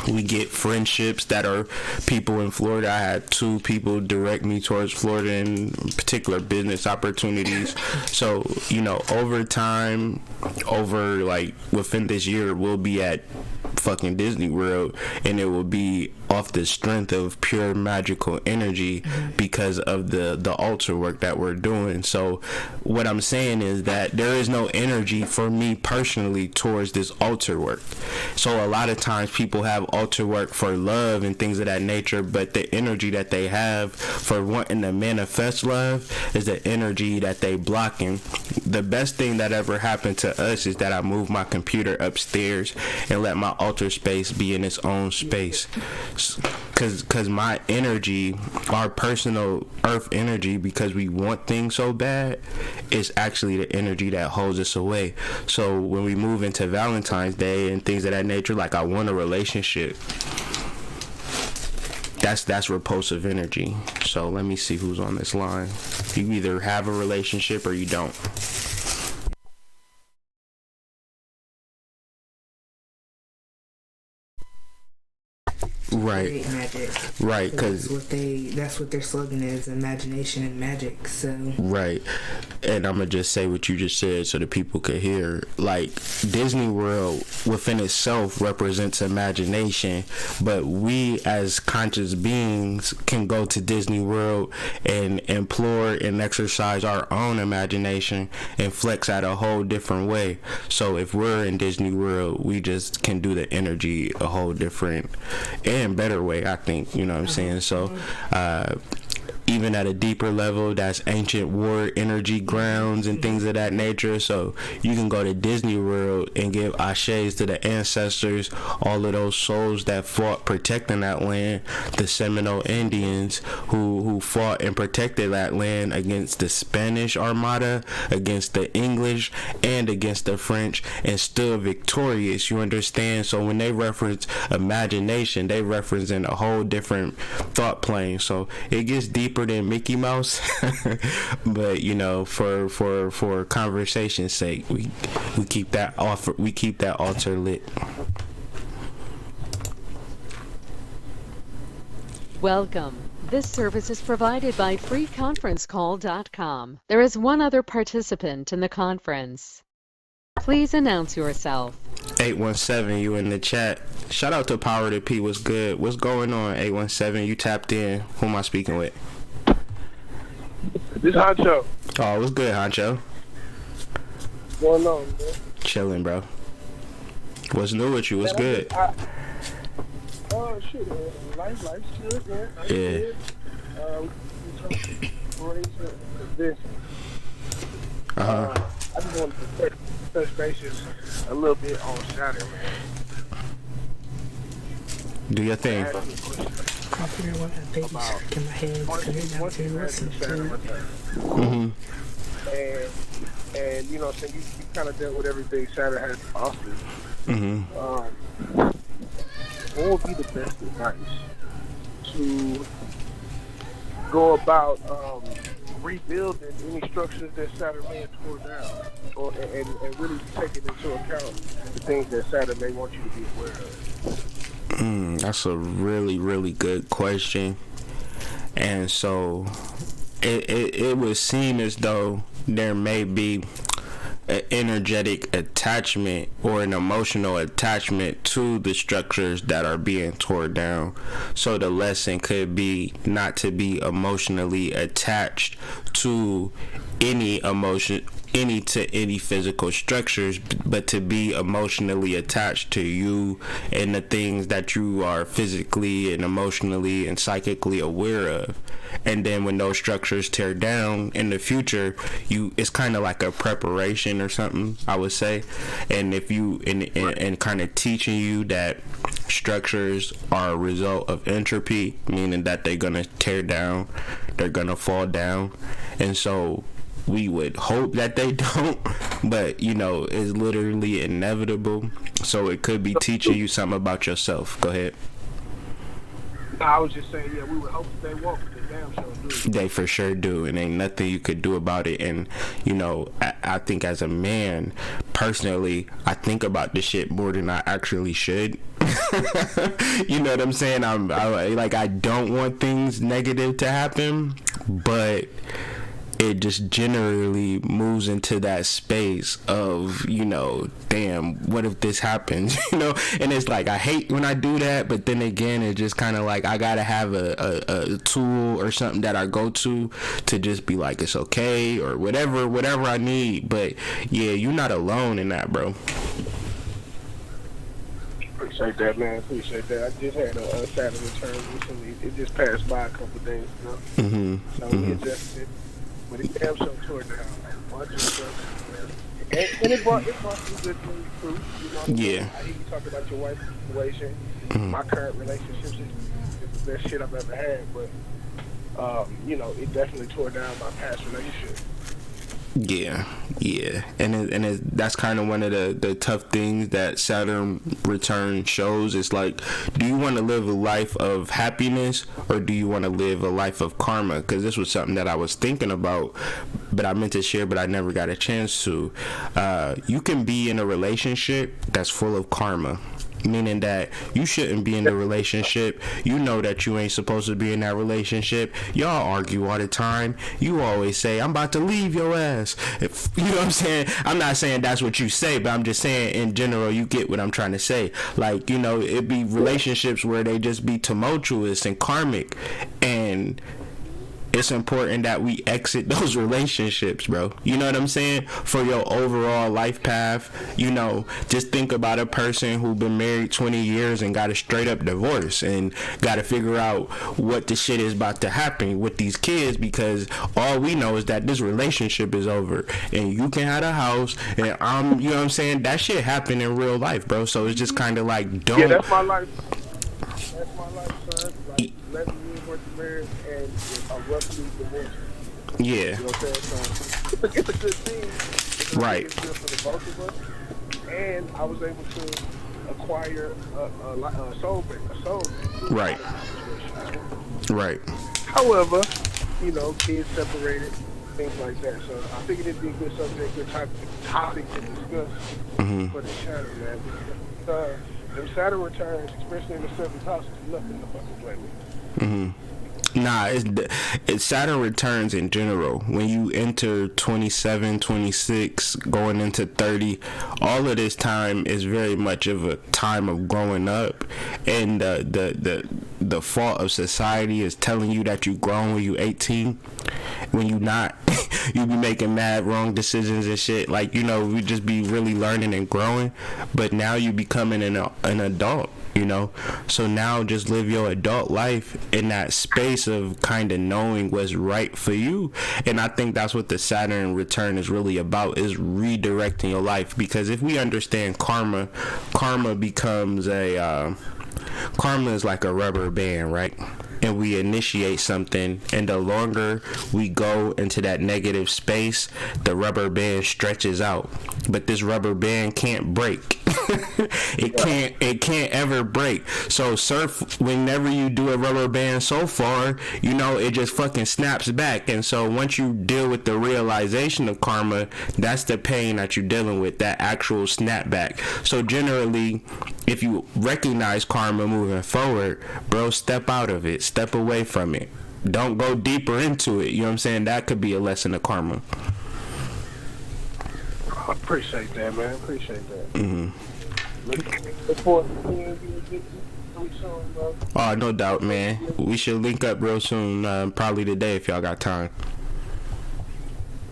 Speaker 1: We get friendships that are people in Florida. I had 2 people direct me towards Florida in particular business opportunities. So, you know, over time, like within this year, we'll be at fucking Disney World, and it will be off the strength of pure magical energy because of the altar work that we're doing. So what I'm saying is that there is no energy for me personally towards this altar work. So a lot of times people have altar work for love and things of that nature, but the energy that they have for wanting to manifest love is the energy that they blocking. The best thing that ever happened to us is that I moved my computer upstairs and let my altar space be in its own space. Cause my energy, our personal earth energy, because we want things so bad, is actually the energy that holds us away. So when we move into Valentine's Day and things of that nature, like I want a relationship, that's repulsive energy. So let me see who's on this line. You either have a relationship or you don't. Right.
Speaker 2: Magic.
Speaker 1: Right,
Speaker 2: because that's what their slogan is: imagination and magic. So
Speaker 1: right, and I'm gonna just say what you just said so that people could hear. Like, Disney World within itself represents imagination, but we as conscious beings can go to Disney World and implore and exercise our own imagination and flex out a whole different way. So if we're in Disney World, we just can do the energy a whole different and better way, I think. You know what I'm saying? So even at a deeper level, that's ancient war energy grounds and things of that nature. So you can go to Disney World and give ashes to the ancestors, all of those souls that fought protecting that land, the Seminole Indians who fought and protected that land against the Spanish Armada, against the English, and against the French, and still victorious. You understand? So when they reference imagination, they reference in a whole different thought plane. So it gets deeper than Mickey Mouse, but you know, for conversation's sake, we keep that altar lit.
Speaker 3: Welcome. This service is provided by freeconferencecall.com. There is one other participant in the conference. Please announce yourself.
Speaker 1: 817, you in the chat. Shout out to Power to P. What's good? What's going on, 817? You tapped in. Who am I speaking with?
Speaker 4: This Honcho.
Speaker 1: Oh, what's good, Honcho?
Speaker 4: What's going on, man?
Speaker 1: Chilling, bro. What's new with you? What's good?
Speaker 4: Oh, shit, man. Life's good, man. Life's good. We talking this. I just wanted to touch bases a little bit on Saturn, man.
Speaker 1: Do your thing.
Speaker 2: I figure what a baby shark in my head
Speaker 4: Once you
Speaker 2: listen to
Speaker 4: Saturn
Speaker 2: it.
Speaker 4: return. And you know what I'm saying, you kind of dealt with everything Saturn has to offer. What would be the best advice to go about rebuilding any structures that Saturn may have tore down, and really taking into account the things that Saturn may want you to be aware of?
Speaker 1: That's a really, really good question. And so it would seem as though there may be an energetic attachment or an emotional attachment to the structures that are being torn down. So the lesson could be not to be emotionally attached to any physical structures, but to be emotionally attached to you and the things that you are physically and emotionally and psychically aware of. And then when those structures tear down in the future, it's kind of like a preparation or something, I would say. And if you and kind of teaching you that structures are a result of entropy, meaning that they're gonna tear down, they're gonna fall down. And so we would hope that they don't, but you know, it's literally inevitable. So it could be teaching you something about yourself. Go ahead.
Speaker 4: I was just saying, yeah, we would hope that they won't, but they damn sure do.
Speaker 1: They for sure do, and ain't nothing you could do about it. And you know, I think as a man, personally, I think about this shit more than I actually should. You know what I'm saying? I don't want things negative to happen, but it just generally moves into that space of, you know, damn, what if this happens? You know, and it's like, I hate when I do that, but then again, it's just kind of like I gotta have a tool or something that I go to just be like, it's okay, or whatever I need. But yeah, you're not alone in that, bro.
Speaker 4: Appreciate that, man. Appreciate that. I just had a Saturn return recently. It just passed by a couple of days ago. So we adjusted it. But it damn sure tore down like a bunch of stuff. And it brought some good things too. You know what I mean?
Speaker 1: Yeah.
Speaker 4: I hear you talk about your wife's situation. My current relationship is the best shit I've ever had. But, you know, it definitely tore down my past relationship.
Speaker 1: Yeah, and that's kind of one of the tough things that Saturn return shows. It's like, do you want to live a life of happiness, or do you want to live a life of karma? Because this was something that I was thinking about, but I meant to share, but I never got a chance to. You can be in a relationship that's full of karma, meaning that you shouldn't be in the relationship. You know that you ain't supposed to be in that relationship. Y'all argue all the time. You always say, I'm about to leave your ass. You know what I'm saying? I'm not saying that's what you say, but I'm just saying in general, you get what I'm trying to say. Like, you know, it be relationships where they just be tumultuous and karmic, and it's important that we exit those relationships, bro. You know what I'm saying? For your overall life path. You know, just think about a person who been married 20 years and got a straight up divorce and got to figure out what the shit is about to happen with these kids, because all we know is that this relationship is over and you can have a house and you know what I'm saying? That shit happened in real life, bro. So it's just kind of like, don't.
Speaker 4: Yeah, that's my life. That's my life, son. Like, 11 years worth of marriage and a roughly divorce.
Speaker 1: Yeah.
Speaker 4: You know what I'm saying? So it's a good thing. It's
Speaker 1: right.
Speaker 4: It's good for the both of us. And I was able to acquire a soulmate.
Speaker 1: Right. Right.
Speaker 4: However, you know, kids separated, things like that. So I figured it'd be a good subject, good topic to discuss for the channel, man. Them Saturn returns, especially in the 7th house, is nothing to fucking play with.
Speaker 1: Nah, it's Saturn returns in general. When you enter 27, 26, going into 30, all of this time is very much of a time of growing up, and the fault of society is telling you that you grown when you 18. When you not, you be making mad wrong decisions and shit. Like, you know, we just be really learning and growing, but now you becoming an adult. You know, so now just live your adult life in that space of kind of knowing what's right for you. And I think that's what the Saturn return is really about, is redirecting your life. Because if we understand karma becomes karma is like a rubber band, right? And we initiate something, and the longer we go into that negative space, the rubber band stretches out. But this rubber band can't break. It can't ever break. So whenever you do a rubber band so far, you know, it just fucking snaps back. And so once you deal with the realization of karma, that's the pain that you're dealing with, that actual snapback. So generally, if you recognize karma moving forward, bro, step out of it, step away from it, don't go deeper into it. You know what I'm saying? That could be a lesson of karma.
Speaker 4: I appreciate that, man. Appreciate that. Look forward to seeing you soon, bro.
Speaker 1: Oh, no doubt, man. We should link up real soon, probably today if y'all got time.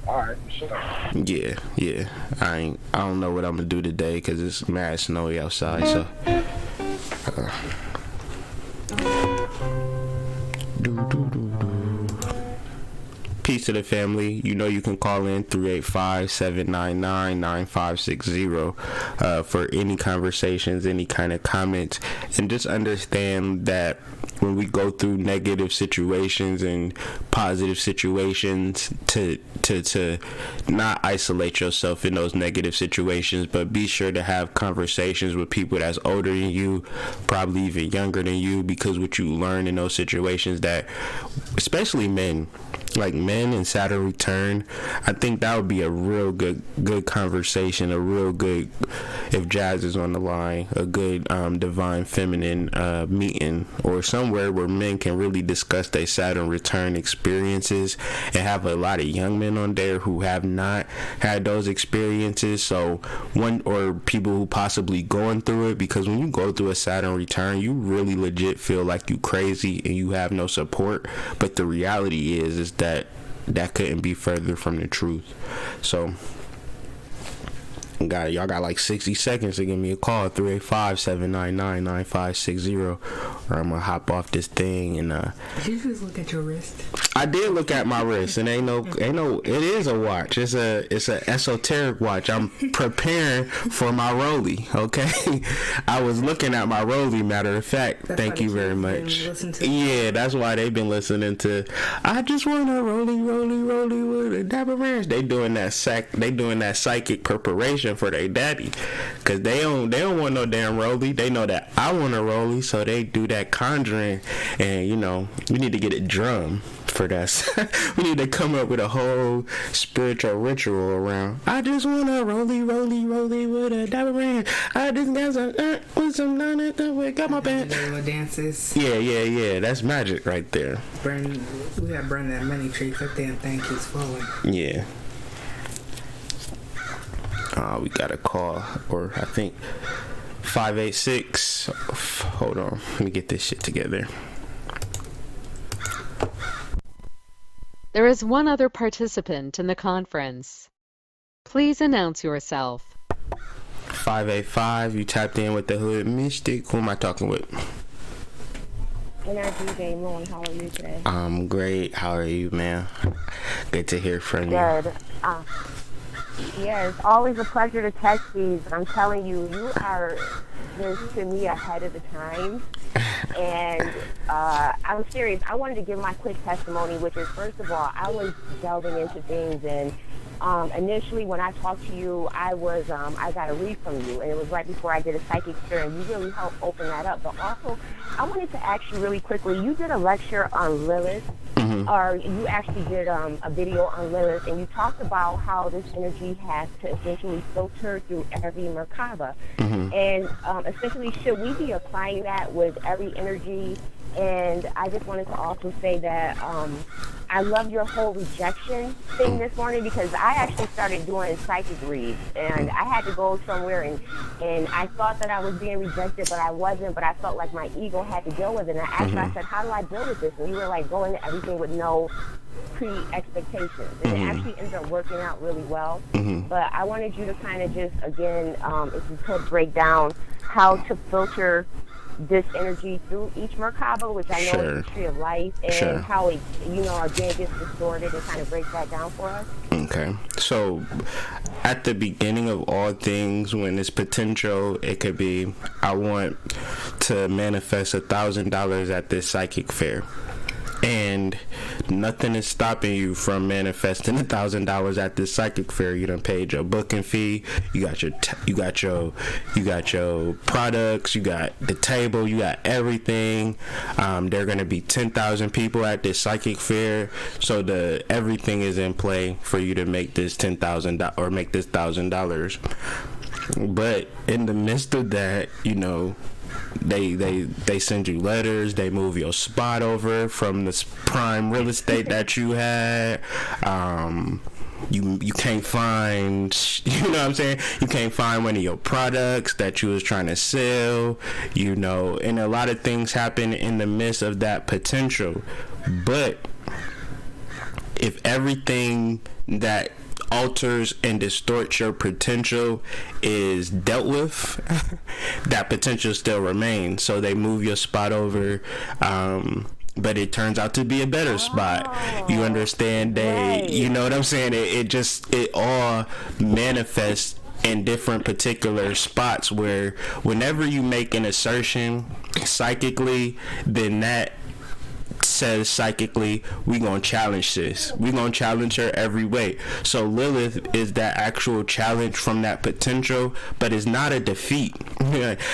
Speaker 4: Alright, sure.
Speaker 1: Yeah. I don't know what I'm gonna do today because it's mad snowy outside. So. Peace to the family. You know you can call in 385-799-9560 for any conversations, any kind of comments, and just understand that when we go through negative situations and positive situations, to not isolate yourself in those negative situations, but be sure to have conversations with people that's older than you, probably even younger than you, because what you learn in those situations, that especially men, like men and Saturn return, I think that would be a real good conversation, a real good, if Jazz is on the line, a good divine feminine meeting, or somewhere where men can really discuss their Saturn return experiences, and have a lot of young men on there who have not had those experiences, so or people who possibly going through it, because when you go through a Saturn return, you really legit feel like you crazy and you have no support, but the reality is that couldn't be further from the truth. So y'all got like 60 seconds to give me a call, 385-799-9560, or I'm gonna hop off this thing. And
Speaker 2: did you just look at your wrist?
Speaker 1: I did look at my wrist, and ain't no it is a watch. It's a esoteric watch. I'm preparing for my Rolly, okay? I was looking at my Rolly, matter of fact. Thank you very much. Yeah, that's why they've been listening to I just wanna Rolly with a dapper ranch. They doing that psychic preparation for their daddy, cause they don't want no damn Rolly. They know that I want a Rolly, so they do that conjuring, and we need to get a drum for that. We need to come up with a whole spiritual ritual around. I just want to Rolly with a dapper ranch. I just got some got my band.
Speaker 2: Dances.
Speaker 1: Yeah. That's magic right there.
Speaker 2: We gotta burn that money tree. That damn thing keeps falling.
Speaker 1: Yeah. We got a call, or I think 586. Hold on, let me get this shit together.
Speaker 3: There is one other participant in the conference. Please announce yourself.
Speaker 1: 585, you tapped in with the Hood Mystic. Who am I talking with?
Speaker 5: NRG Moon, how are you today?
Speaker 1: I'm great. How are you, man? Good to hear from you.
Speaker 5: Good. Yeah, it's always a pleasure to text these. I'm telling you, you are just, to me, ahead of the time. And I'm serious. I wanted to give my quick testimony, which is, first of all, I was delving into things, and initially when I talked to you, I got a read from you, and it was right before I did a psychic experience. You really helped open that up. But also, I wanted to ask you really quickly, you did a lecture on Lilith, or you actually did a video on Lilith, and you talked about how this energy has to essentially filter through every Merkaba. And essentially, should we be applying that with every energy? And I just wanted to also say that I love your whole rejection thing this morning, because I actually started doing psychic reads, and I had to go somewhere, and I thought that I was being rejected, but I wasn't, but I felt like my ego had to deal with it. And I asked you, I said, how do I deal with this? And you were like going to everything with no pre-expectations, and it actually ended up working out really well. But I wanted you to kind of just, again, if you could break down how to filter this energy through each Merkaba, which I know is the tree of life, and how it, again, gets distorted, and kind of break that down for us.
Speaker 1: Okay. So, at the beginning of all things, when it's potential, it could be, I want to manifest $1,000 at this psychic fair. And nothing is stopping you from manifesting $1,000 at this psychic fair. You done paid your booking fee. You got your products. You got the table. You got everything. There are gonna be 10,000 people at this psychic fair. So everything is in play for you to make this $10,000 or make this $1,000. But in the midst of that, they send you letters, they move your spot over from this prime real estate that you had. You can't find, what I'm saying? You can't find one of your products that you was trying to sell, and a lot of things happen in the midst of that potential. But if everything that alters and distorts your potential is dealt with, that potential still remains. So they move your spot over, but it turns out to be a better spot. You understand? You know what I'm saying? It all manifests in different particular spots, where whenever you make an assertion psychically, then that says psychically, we gonna challenge this. We gonna challenge her every way. So Lilith is that actual challenge from that potential, but it's not a defeat.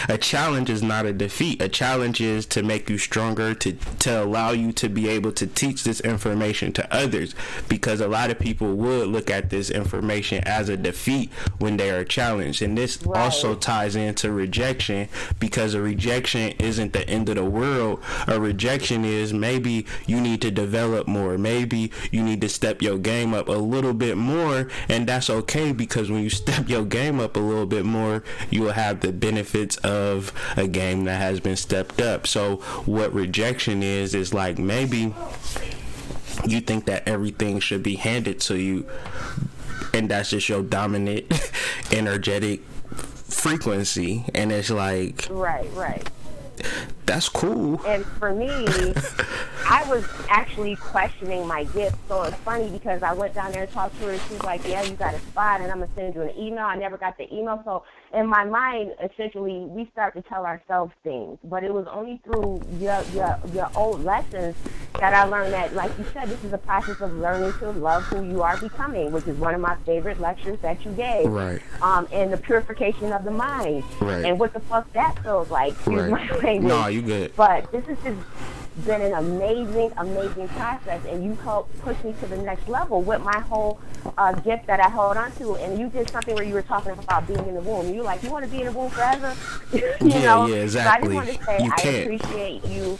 Speaker 1: A challenge is not a defeat. A challenge is to make you stronger, to allow you to be able to teach this information to others, because a lot of people would look at this information as a defeat when they are challenged. And this also ties into rejection, because a rejection isn't the end of the world. A rejection is maybe you need to develop more, maybe you need to step your game up a little bit more, and that's okay, because when you step your game up a little bit more, you will have the benefits of a game that has been stepped up. So what rejection is like, maybe you think that everything should be handed to you, and that's just your dominant energetic frequency, and it's like,
Speaker 5: right.
Speaker 1: That's cool.
Speaker 5: And for me, I was actually questioning my gift. So it's funny because I went down there and talked to her, and she's like, yeah, you got a spot, and I'm going to send you an email. I never got the email. So in my mind, essentially, we start to tell ourselves things. But it was only through your old lessons that I learned that, like you said, this is a process of learning to love who you are becoming, which is one of my favorite lectures that you gave.
Speaker 1: Right.
Speaker 5: And the purification of the mind.
Speaker 1: Right.
Speaker 5: And what the fuck that feels like. Excuse my language.
Speaker 1: No, you good.
Speaker 5: But this has just been an amazing process, and you helped push me to the next level with my whole gift that I hold on to. And you did something where you were talking about being in the womb. You like, you want to be in the womb forever?
Speaker 1: Yeah, exactly.
Speaker 5: So I just want to say I appreciate you.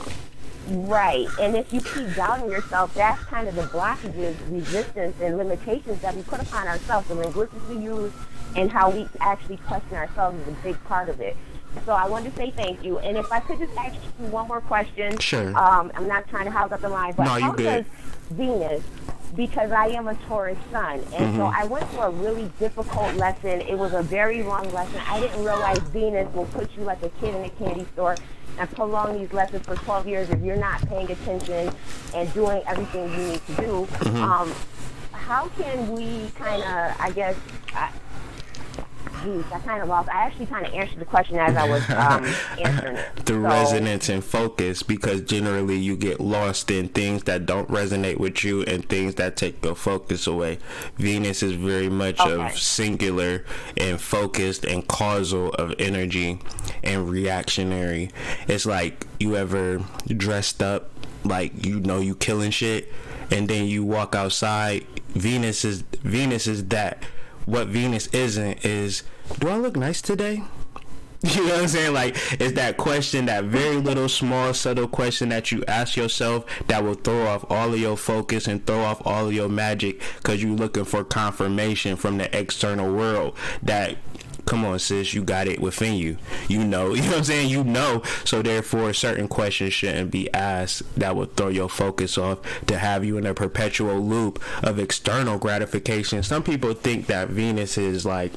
Speaker 5: Right. And if you keep doubting yourself, that's kind of the blockages, resistance, and limitations that we put upon ourselves. The linguistics we use and how we actually question ourselves is a big part of it. So I wanted to say thank you. And if I could just ask you one more question.
Speaker 1: Sure.
Speaker 5: I'm not trying to hog up the line, but how does Venus, because I am a Taurus sun, and so I went through a really difficult lesson. It was a very long lesson. I didn't realize Venus will put you like a kid in a candy store and prolong these lessons for 12 years if you're not paying attention and doing everything you need to do. How can we kind of, I guess, I kind of lost. I actually kind of answered the question as I was answering it.
Speaker 1: The resonance and focus, because generally you get lost in things that don't resonate with you and things that take your focus away. Venus is very much of singular and focused and causal of energy and reactionary. It's like, you ever dressed up like you killing shit, and then you walk outside. Venus is that. What Venus isn't is, do I look nice today? You know what I'm saying? Like, it's that question, that very little, small, subtle question that you ask yourself that will throw off all of your focus and throw off all of your magic, because you're looking for confirmation from the external world that, come on, sis, you got it within you. You know what I'm saying? You know. So therefore, certain questions shouldn't be asked that will throw your focus off, to have you in a perpetual loop of external gratification. Some people think that Venus is like,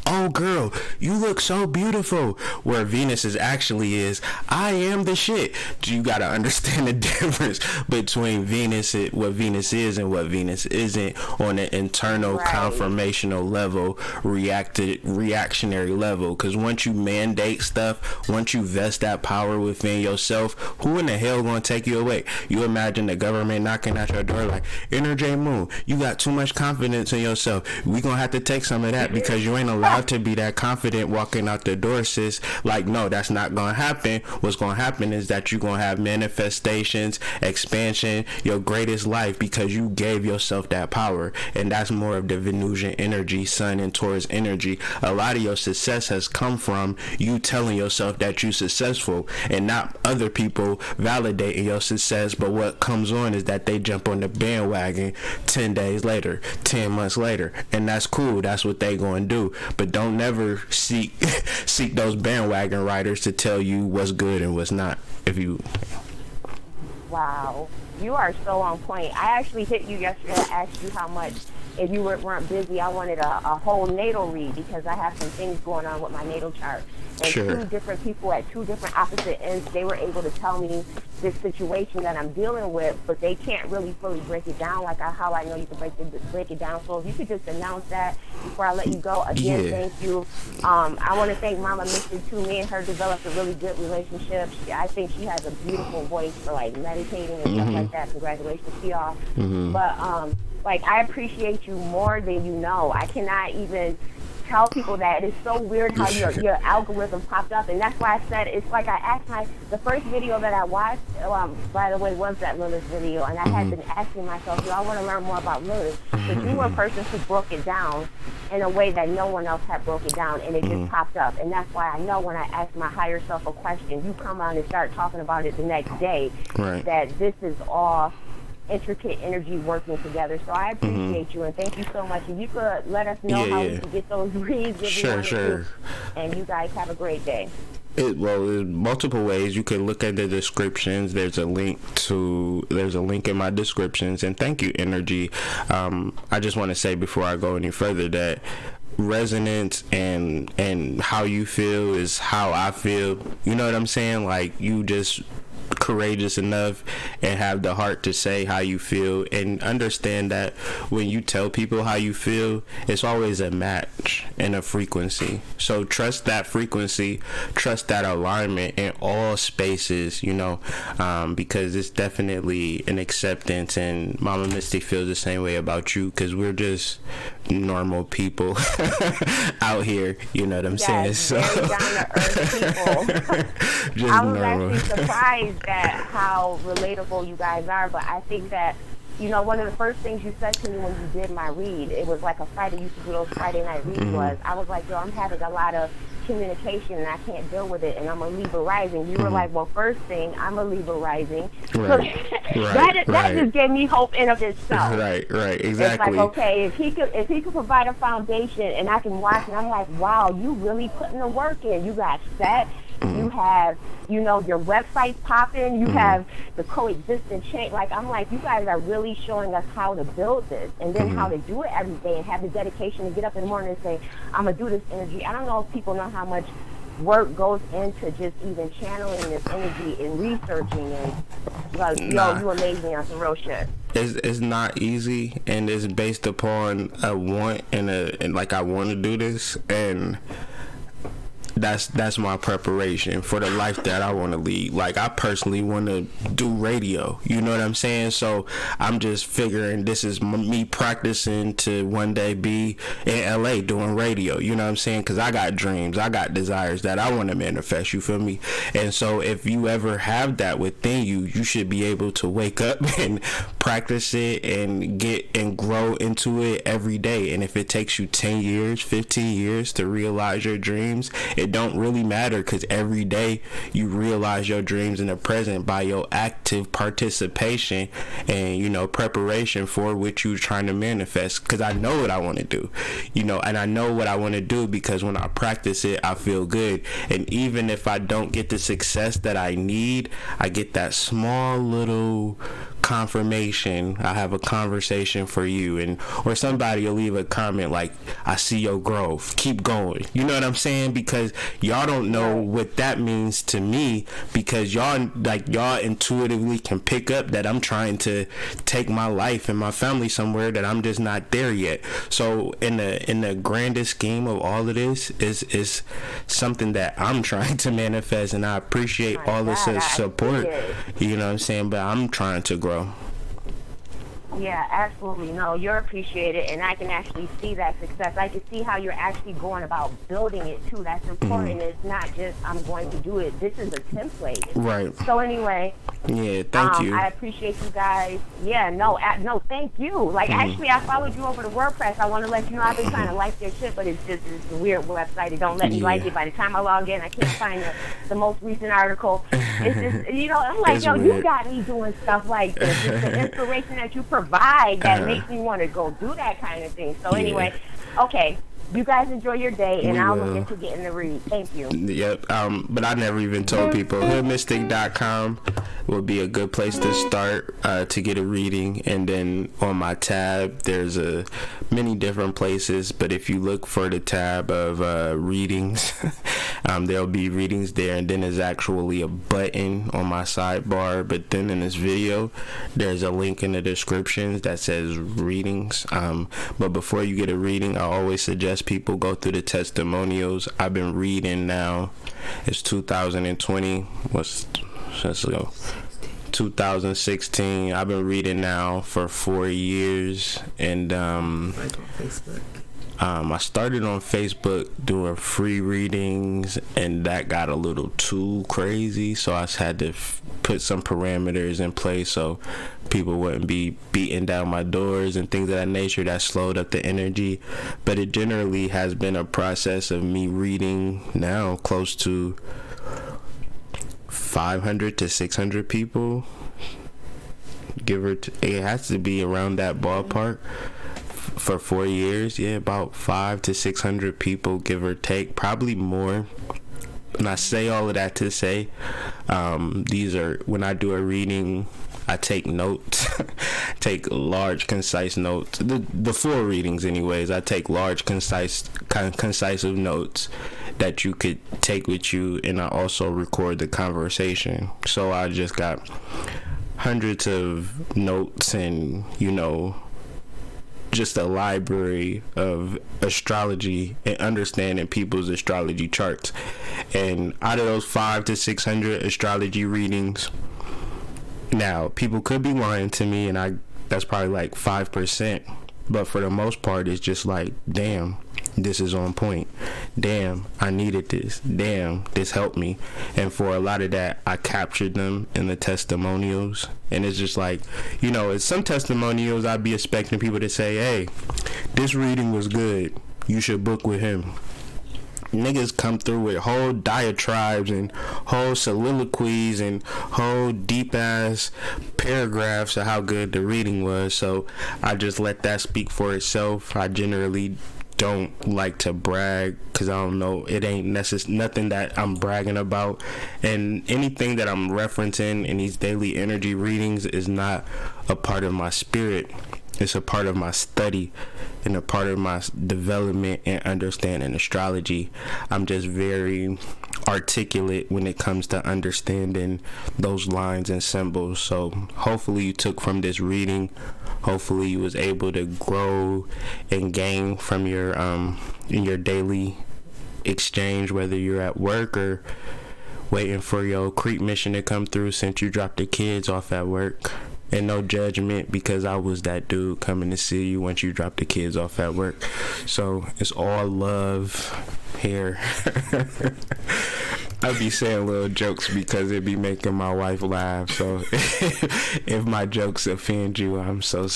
Speaker 1: oh girl, you look so beautiful, where Venus is actually is, I am the shit. You gotta understand the difference between what Venus is and what Venus isn't on an internal confirmational level, reactionary level. Because once you mandate stuff, once you vest that power within yourself, who in the hell gonna take you away? You imagine the government knocking at your door like, Energy Moon, you got too much confidence in yourself, we gonna have to take some of that because you ain't allowed to be that confident walking out the door, sis. Like, no, that's not gonna happen. What's gonna happen is that you're gonna have manifestations, expansion, your greatest life, because you gave yourself that power. And that's more of the Venusian energy, Sun and Taurus energy. A lot of your success has come from you telling yourself that you're successful, and not other people validating your success. But what comes on is that they jump on the bandwagon 10 days later, 10 months later, and that's cool. That's what they gonna do. But don't never seek those bandwagon riders to tell you what's good and what's not.
Speaker 5: Wow, you are so on point. I actually hit you yesterday. I asked you how much, if you weren't busy. I wanted a whole natal read, because I have some things going on with my natal chart. And two different people at two different opposite ends, they were able to tell me this situation that I'm dealing with, but they can't really fully break it down like how I know you can break it down. So if you could just announce that before I let you go. Again, thank you. I want to thank Mama Misty too. Me and her developed a really good relationship. I think she has a beautiful voice for like meditating and stuff like that. Congratulations to y'all. But like, I appreciate you more than you know. I cannot even tell people that. It's so weird how your algorithm popped up, and that's why I said it's like I asked the first video that I watched, by the way, was that Lilith video, and I had been asking myself, do I want to learn more about Lilith? But you were a person who broke it down in a way that no one else had broke it down, and it just popped up. And that's why I know when I ask my higher self a question, you come on and start talking about it the next day, that this is all intricate energy working together. So I appreciate you, and thank you so much. If you could let us know how we can get those reads if we wanted to. And you guys have a great day.
Speaker 1: There's multiple ways. You can look at the descriptions. There's a link in my descriptions. And thank you, Energy. I just want to say before I go any further that resonance and how you feel is how I feel. You know what I'm saying? Like, you just courageous enough and have the heart to say how you feel, and understand that when you tell people how you feel, it's always a match and a frequency. So trust that frequency, trust that alignment in all spaces, you know, because it's definitely an acceptance. And Mama Misty feels the same way about you, because we're just normal people out here, you know what I'm saying? So
Speaker 5: very down to earth people.
Speaker 1: Just
Speaker 5: I was
Speaker 1: normal.
Speaker 5: actually surprised at how relatable you guys are, but I think that, you know, one of the first things you said to me when you did my read, it was like a Friday, you used to do those Friday night reads, was, I was like, yo, I'm having a lot of communication and I can't deal with it, and I'm a Libra rising. You were like, well, first thing, I'm a Libra rising.
Speaker 1: Right.
Speaker 5: So that just gave me hope in of itself.
Speaker 1: Right, exactly.
Speaker 5: It's like, okay, if he could provide a foundation and I can watch, and I'm like, wow, you really putting the work in. You got set. You have, you know, your website's popping. You have the coexistence chain. Like, I'm like, you guys are really showing us how to build this, and then how to do it every day, and have the dedication to get up in the morning and say, I'm going to do this energy. I don't know if people know how much work goes into just even channeling this energy and researching, and like, yo, you amaze me on some real shit.
Speaker 1: It's not easy, and it's based upon a want and like, I want to do this, and that's my preparation for the life that I want to lead. Like, I personally want to do radio, you know what I'm saying? So I'm just figuring this is me practicing to one day be in LA doing radio, you know what I'm saying? Because I got dreams, I got desires that I want to manifest, you feel me? And so if you ever have that within you, you should be able to wake up and practice it and get and grow into it every day. And if it takes you 10 years, 15 years to realize your dreams, it don't really matter, because every day you realize your dreams in the present by your active participation and, you know, preparation for what you're trying to manifest. Because I know what I want to do, you know, and I know what I want to do because when I practice it, I feel good. And even if I don't get the success that I need, I get that small little confirmation. I have a conversation for you, and or somebody will leave a comment like, I see your growth, keep going, you know what I'm saying? Because y'all don't know what that means to me, because y'all intuitively can pick up that I'm trying to take my life and my family somewhere that I'm just not there yet. So in the grandest scheme of all of this is something that I'm trying to manifest, and I appreciate all the support, you know what I'm saying? But I'm trying to grow.
Speaker 5: Yeah, absolutely. No, you're appreciated, and I can actually see that success. I can see how you're actually going about building it, too. That's important. It's not just, I'm going to do it. This is a template.
Speaker 1: Right.
Speaker 5: So anyway.
Speaker 1: Yeah, thank you.
Speaker 5: I appreciate you guys. Yeah, no, thank you. Like, actually, I followed you over to WordPress. I want to let you know I've been trying to like their shit, but it's a weird website. It don't let me like it. By the time I log in, I can't find the most recent article. It's just, you know, I'm like, yo, you got me doing stuff like this. It's the inspiration that you provide that makes me want to go do that kind of thing. So anyway, okay. You guys enjoy your day, and I'll look into getting the read. Thank you.
Speaker 1: Yep. But I never even told people. Hoodmystic.com would be a good place to start to get a reading. And then on my tab, there's many different places. But if you look for the tab of readings, there'll be readings there. And then there's actually a button on my sidebar. But then in this video, there's a link in the description that says readings. But before you get a reading, I always suggest people go through the testimonials. I've been reading now. It's 2020. Let's go. 2016. I've been reading now for 4 years, and I started on Facebook doing free readings, and that got a little too crazy, so I had to put some parameters in place so people wouldn't be beating down my doors and things of that nature. That slowed up the energy, but it generally has been a process of me reading now close to 500 to 600 people, it has to be around that ballpark. For 4 years, yeah, about 500 to 600 people, give or take, probably more. And I say all of that to say, these are, when I do a reading, I take notes, take large, concise notes. The 4 readings, anyways, I take large, concise notes that you could take with you, and I also record the conversation. So I just got hundreds of notes, and just a library of astrology and understanding people's astrology charts. And out of those 500 to 600 astrology readings, now people could be lying to me, and that's probably like 5%, but for the most part it's just like, damn, this is on point. Damn, I needed this. Damn, this helped me. And for a lot of that, I captured them in the testimonials. And it's just like, it's some testimonials I'd be expecting people to say, hey, this reading was good, you should book with him. Niggas come through with whole diatribes and whole soliloquies and whole deep ass paragraphs of how good the reading was. So I just let that speak for itself. I generally don't like to brag, because I don't know, it ain't nothing that I'm bragging about, and anything that I'm referencing in these daily energy readings is not a part of my spirit. It's a part of my study and a part of my development and understanding astrology. I'm just very articulate when it comes to understanding those lines and symbols. So hopefully you took from this reading, hopefully you was able to grow and gain from your in your daily exchange, whether you're at work or waiting for your creep mission to come through since you dropped the kids off at work. And no judgment, because I was that dude coming to see you once you dropped the kids off at work. So it's all love here. I be saying little jokes because it be making my wife laugh. So if my jokes offend you, I'm so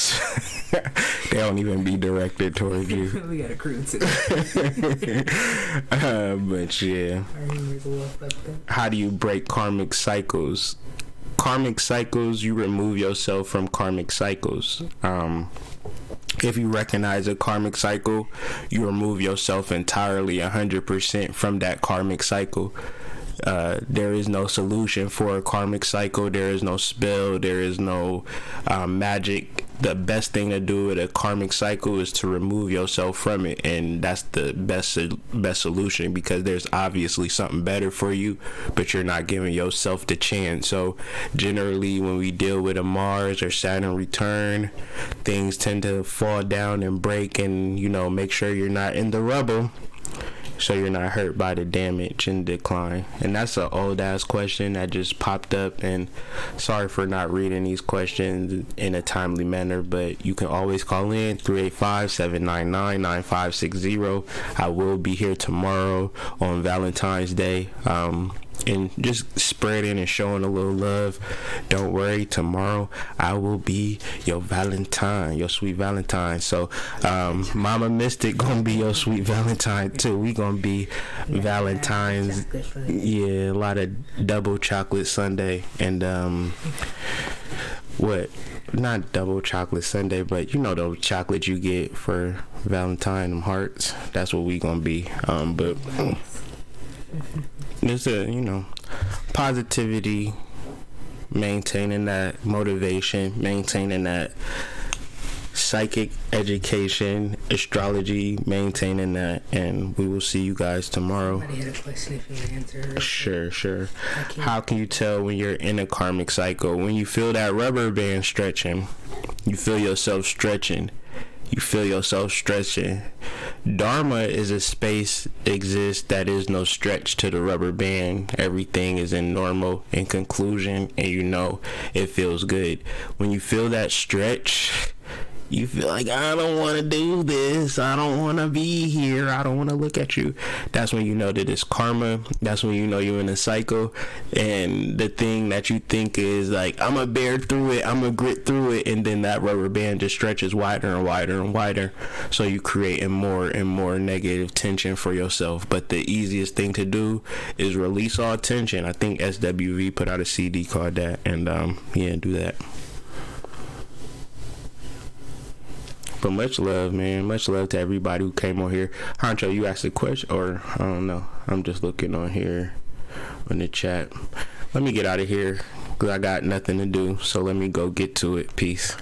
Speaker 1: they don't even be directed towards you.
Speaker 2: We got a crew today.
Speaker 1: But yeah. How do you break karmic cycles? Karmic cycles, you remove yourself from karmic cycles. If you recognize a karmic cycle, you remove yourself entirely 100% from that karmic cycle. There is no solution for a karmic cycle. There is no spell. There is no magic. The best thing to do with a karmic cycle is to remove yourself from it, and that's the best solution, because there's obviously something better for you, but you're not giving yourself the chance. So generally when we deal with a Mars or Saturn return, things tend to fall down and break, and make sure you're not in the rubble, so you're not hurt by the damage and decline. And that's an old ass question that just popped up, and sorry for not reading these questions in a timely manner, but you can always call in 385-799-9560. I will be here tomorrow on Valentine's Day, and just spreading and showing a little love. Don't worry, tomorrow I will be your Valentine, your sweet Valentine. So Mama Mystic gonna be your sweet Valentine too. We gonna be Valentines. Yeah, a lot of double chocolate sundae and not double chocolate sundae, but those chocolate you get for Valentine, them hearts. That's what we gonna be. But there's positivity, maintaining that motivation, maintaining that psychic education, astrology, maintaining that, and we will see you guys tomorrow.
Speaker 2: Somebody had a question if you want to answer.
Speaker 1: Sure. How can you tell when you're in a karmic cycle? When you feel that rubber band stretching, you feel yourself stretching. Dharma is a space exists that is no stretch to the rubber band. Everything is in normal, in conclusion, and it feels good. When you feel that stretch, You feel like, I don't want to do this, I don't want to be here, I don't want to look at you. That's when you know that it's karma. That's when you know you're in a cycle, and the thing that you think is like, I'm gonna bear through it, I'm gonna grit through it, and then that rubber band just stretches wider and wider and wider, so you creating more and more negative tension for yourself. But the easiest thing to do is release all tension. I think SWV put out a CD called that, and yeah, do that. But much love, man. Much love to everybody who came on here. Honcho, you asked a question, or I don't know. I'm just looking on here on the chat. Let me get out of here because I got nothing to do. So let me go get to it. Peace.